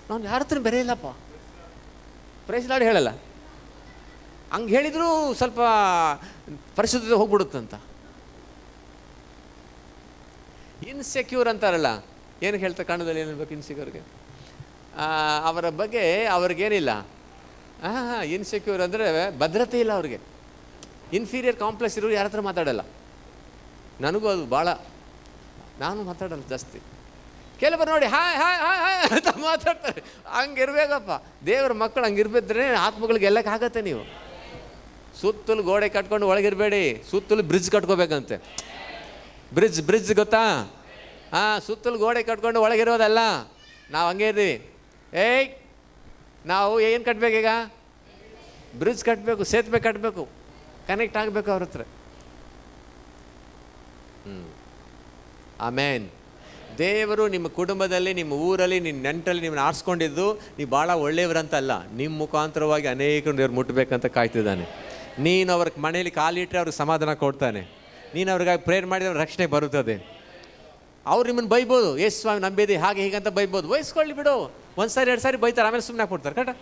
ನಾನು ಯಾರ ಹತ್ರ ಬೇರೆ ಇಲ್ಲಪ್ಪ, ಪ್ರೈಸ್ಲಾಡಿ ಹೇಳಲ್ಲ. ಹಂಗೆ ಹೇಳಿದರೂ ಸ್ವಲ್ಪ ಪರಿಶುದ್ಧತೆ ಹೋಗ್ಬಿಡುತ್ತಂತ. ಇನ್ಸೆಕ್ಯೂರ್ ಅಂತಾರಲ್ಲ, ಏನಕ್ಕೆ ಹೇಳ್ತಾರೆ ಕನ್ನಡದಲ್ಲಿ, ಏನು ಹೇಳ್ಬೇಕು ಇನ್ಸೆಕ್ಯೂರ್ಗೆ? ಅವರ ಬಗ್ಗೆ ಅವ್ರಿಗೇನಿಲ್ಲ. ಇನ್ಸೆಕ್ಯೂರ್ ಅಂದರೆ ಭದ್ರತೆ ಇಲ್ಲ ಅವ್ರಿಗೆ. ಇನ್ಫೀರಿಯರ್ ಕಾಂಪ್ಲೆಕ್ಸ್ ಇರೋರು ಯಾರ ಹತ್ರ ಮಾತಾಡಲ್ಲ. ನನಗೂ ಅದು ಭಾಳ, ನಾನು ಮಾತಾಡಲ್ಲ ಜಾಸ್ತಿ. ಕೆಲವರು ನೋಡಿ ಹಾಯ್ ಹಾಯ್ ಹಾಯ್ ಹಾಯ್ ಅಂತ ಮಾತಾಡ್ತಾರೆ. ಹಂಗಿರ್ಬೇಕಪ್ಪ. ದೇವರ ಮಕ್ಕಳು ಹಂಗಿರ್ಬಿದ್ರೆ ಆತ್ಮಗಳಿಗೆ ಗೆಲ್ಲಕ್ಕೆ ಆಗತ್ತೆ. ನೀವು ಸುತ್ತಲೂ ಗೋಡೆ ಕಟ್ಕೊಂಡು ಒಳಗಿರಬೇಡಿ, ಸುತ್ತಲೂ ಬ್ರಿಡ್ಜ್ ಕಟ್ಕೋಬೇಕಂತೆ. ಬ್ರಿಡ್ಜ್ ಗೊತ್ತಾ? ಸುತ್ತಲೂ ಗೋಡೆ ಕಟ್ಕೊಂಡು ಒಳಗಿರೋದಲ್ಲ. ನಾವು ಹಂಗೆ ಇರ್ತೀವಿ. ನಾವು ಏನು ಕಟ್ಟಬೇಕೀಗ? ಬ್ರಿಡ್ಜ್ ಕಟ್ಟಬೇಕು, ಸೇತುವೆ ಕಟ್ಟಬೇಕು, ಕನೆಕ್ಟ್ ಆಗಬೇಕು ಅವ್ರ ಹತ್ರ. ಆಮೇನ್. ದೇವರು ನಿಮ್ಮ ಕುಟುಂಬದಲ್ಲಿ, ನಿಮ್ಮ ಊರಲ್ಲಿ, ನಿಮ್ಮ ನೆಂಟಲ್ಲಿ ನಿಮ್ಮನ್ನು ಆರಿಸ್ಕೊಂಡಿದ್ದು ನೀವು ಭಾಳ ಒಳ್ಳೆಯವರಂತಲ್ಲ, ನಿಮ್ಮ ಮುಖಾಂತರವಾಗಿ ಅನೇಕರು ದೇವ್ರು ಮುಟ್ಟಬೇಕಂತ ಕಾಯ್ತಿದ್ದಾನೆ. ನೀನು ಅವ್ರ ಮನೇಲಿ ಕಾಲಿಟ್ಟರೆ ಅವ್ರಿಗೆ ಸಮಾಧಾನ ಕೊಡ್ತಾನೆ. ನೀನು ಅವ್ರಿಗಾಗಿ ಪ್ರೇಯರ್ ಮಾಡಿದ್ರೆ ಅವ್ರ ರಕ್ಷಣೆ ಬರುತ್ತದೆ. ಅವ್ರು ನಿಮ್ಮನ್ನು ಬೈಬೋದು, ಯೇಸು ಸ್ವಾಮಿ ನಂಬಿದೆ ಹಾಗೆ ಹೀಗಂತ ಬೈಬೋದು. ಬಯಸ್ಕೊಳ್ಳಿ ಬಿಡು. 1 ಸಾರಿ 2 ಸಾರಿ ಬೈತಾರೆ, ಆಮೇಲೆ ಸುಮ್ಮನೆ ಕೊಡ್ತಾರೆ. ಕರೆಕ್ಟಾ?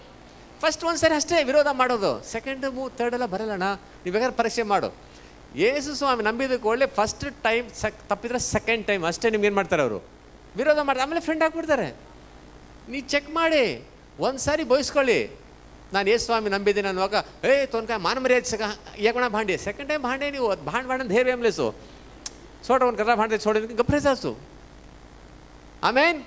ಫಸ್ಟ್ 1 ಸಾರಿ ಅಷ್ಟೇ ವಿರೋಧ ಮಾಡೋದು. ಸೆಕೆಂಡ್ 3 ಎಲ್ಲ ಬರಲ್ಲಣ್ಣ. ನೀವು ಬೇಕಾದ್ರೆ ಪರೀಕ್ಷೆ ಮಾಡು. ಯೇಸು ಸ್ವಾಮಿ ನಂಬಿದ್ದಕ್ಕೆ ಒಳ್ಳೆ ಫಸ್ಟ್ ಟೈಮ್ ತಪ್ಪಿದ್ರೆ ಸೆಕೆಂಡ್ ಟೈಮ್ ಅಷ್ಟೇ ನಿಮ್ಗೇನು ಮಾಡ್ತಾರೆ, ಅವರು ವಿರೋಧ ಮಾಡ್ತಾರೆ, ಆಮೇಲೆ ಫ್ರೆಂಡ್ ಆಗಿಬಿಡ್ತಾರೆ. ನೀವು ಚೆಕ್ ಮಾಡಿ. 1 ಸಾರಿ ಬಯಸ್ಕೊಳ್ಳಿ, ನಾನು ಯೇಸು ಸ್ವಾಮಿ ನಂಬಿದ್ದೀನಿ ಅನ್ನುವಾಗ ತೊನ್ಕ ಮಾನ ಮರ್ಯಾದೆ ಯಾಕೋಣ ಭಾಂಡಿ. ಸೆಕೆಂಡ್ ಟೈಮ್ ಭಾಂಡೆ ನೀವು ಭಾಂಡ್ ಹೇರ್ ವೇಮ್ಲೆಸು ಸೋಟ ಒಂದು ಕರ ಭಾಂಡೆ ಸೋಡಿದ ಗಪ್ರೆ ಸಾಸು. ಆಮೇನ್.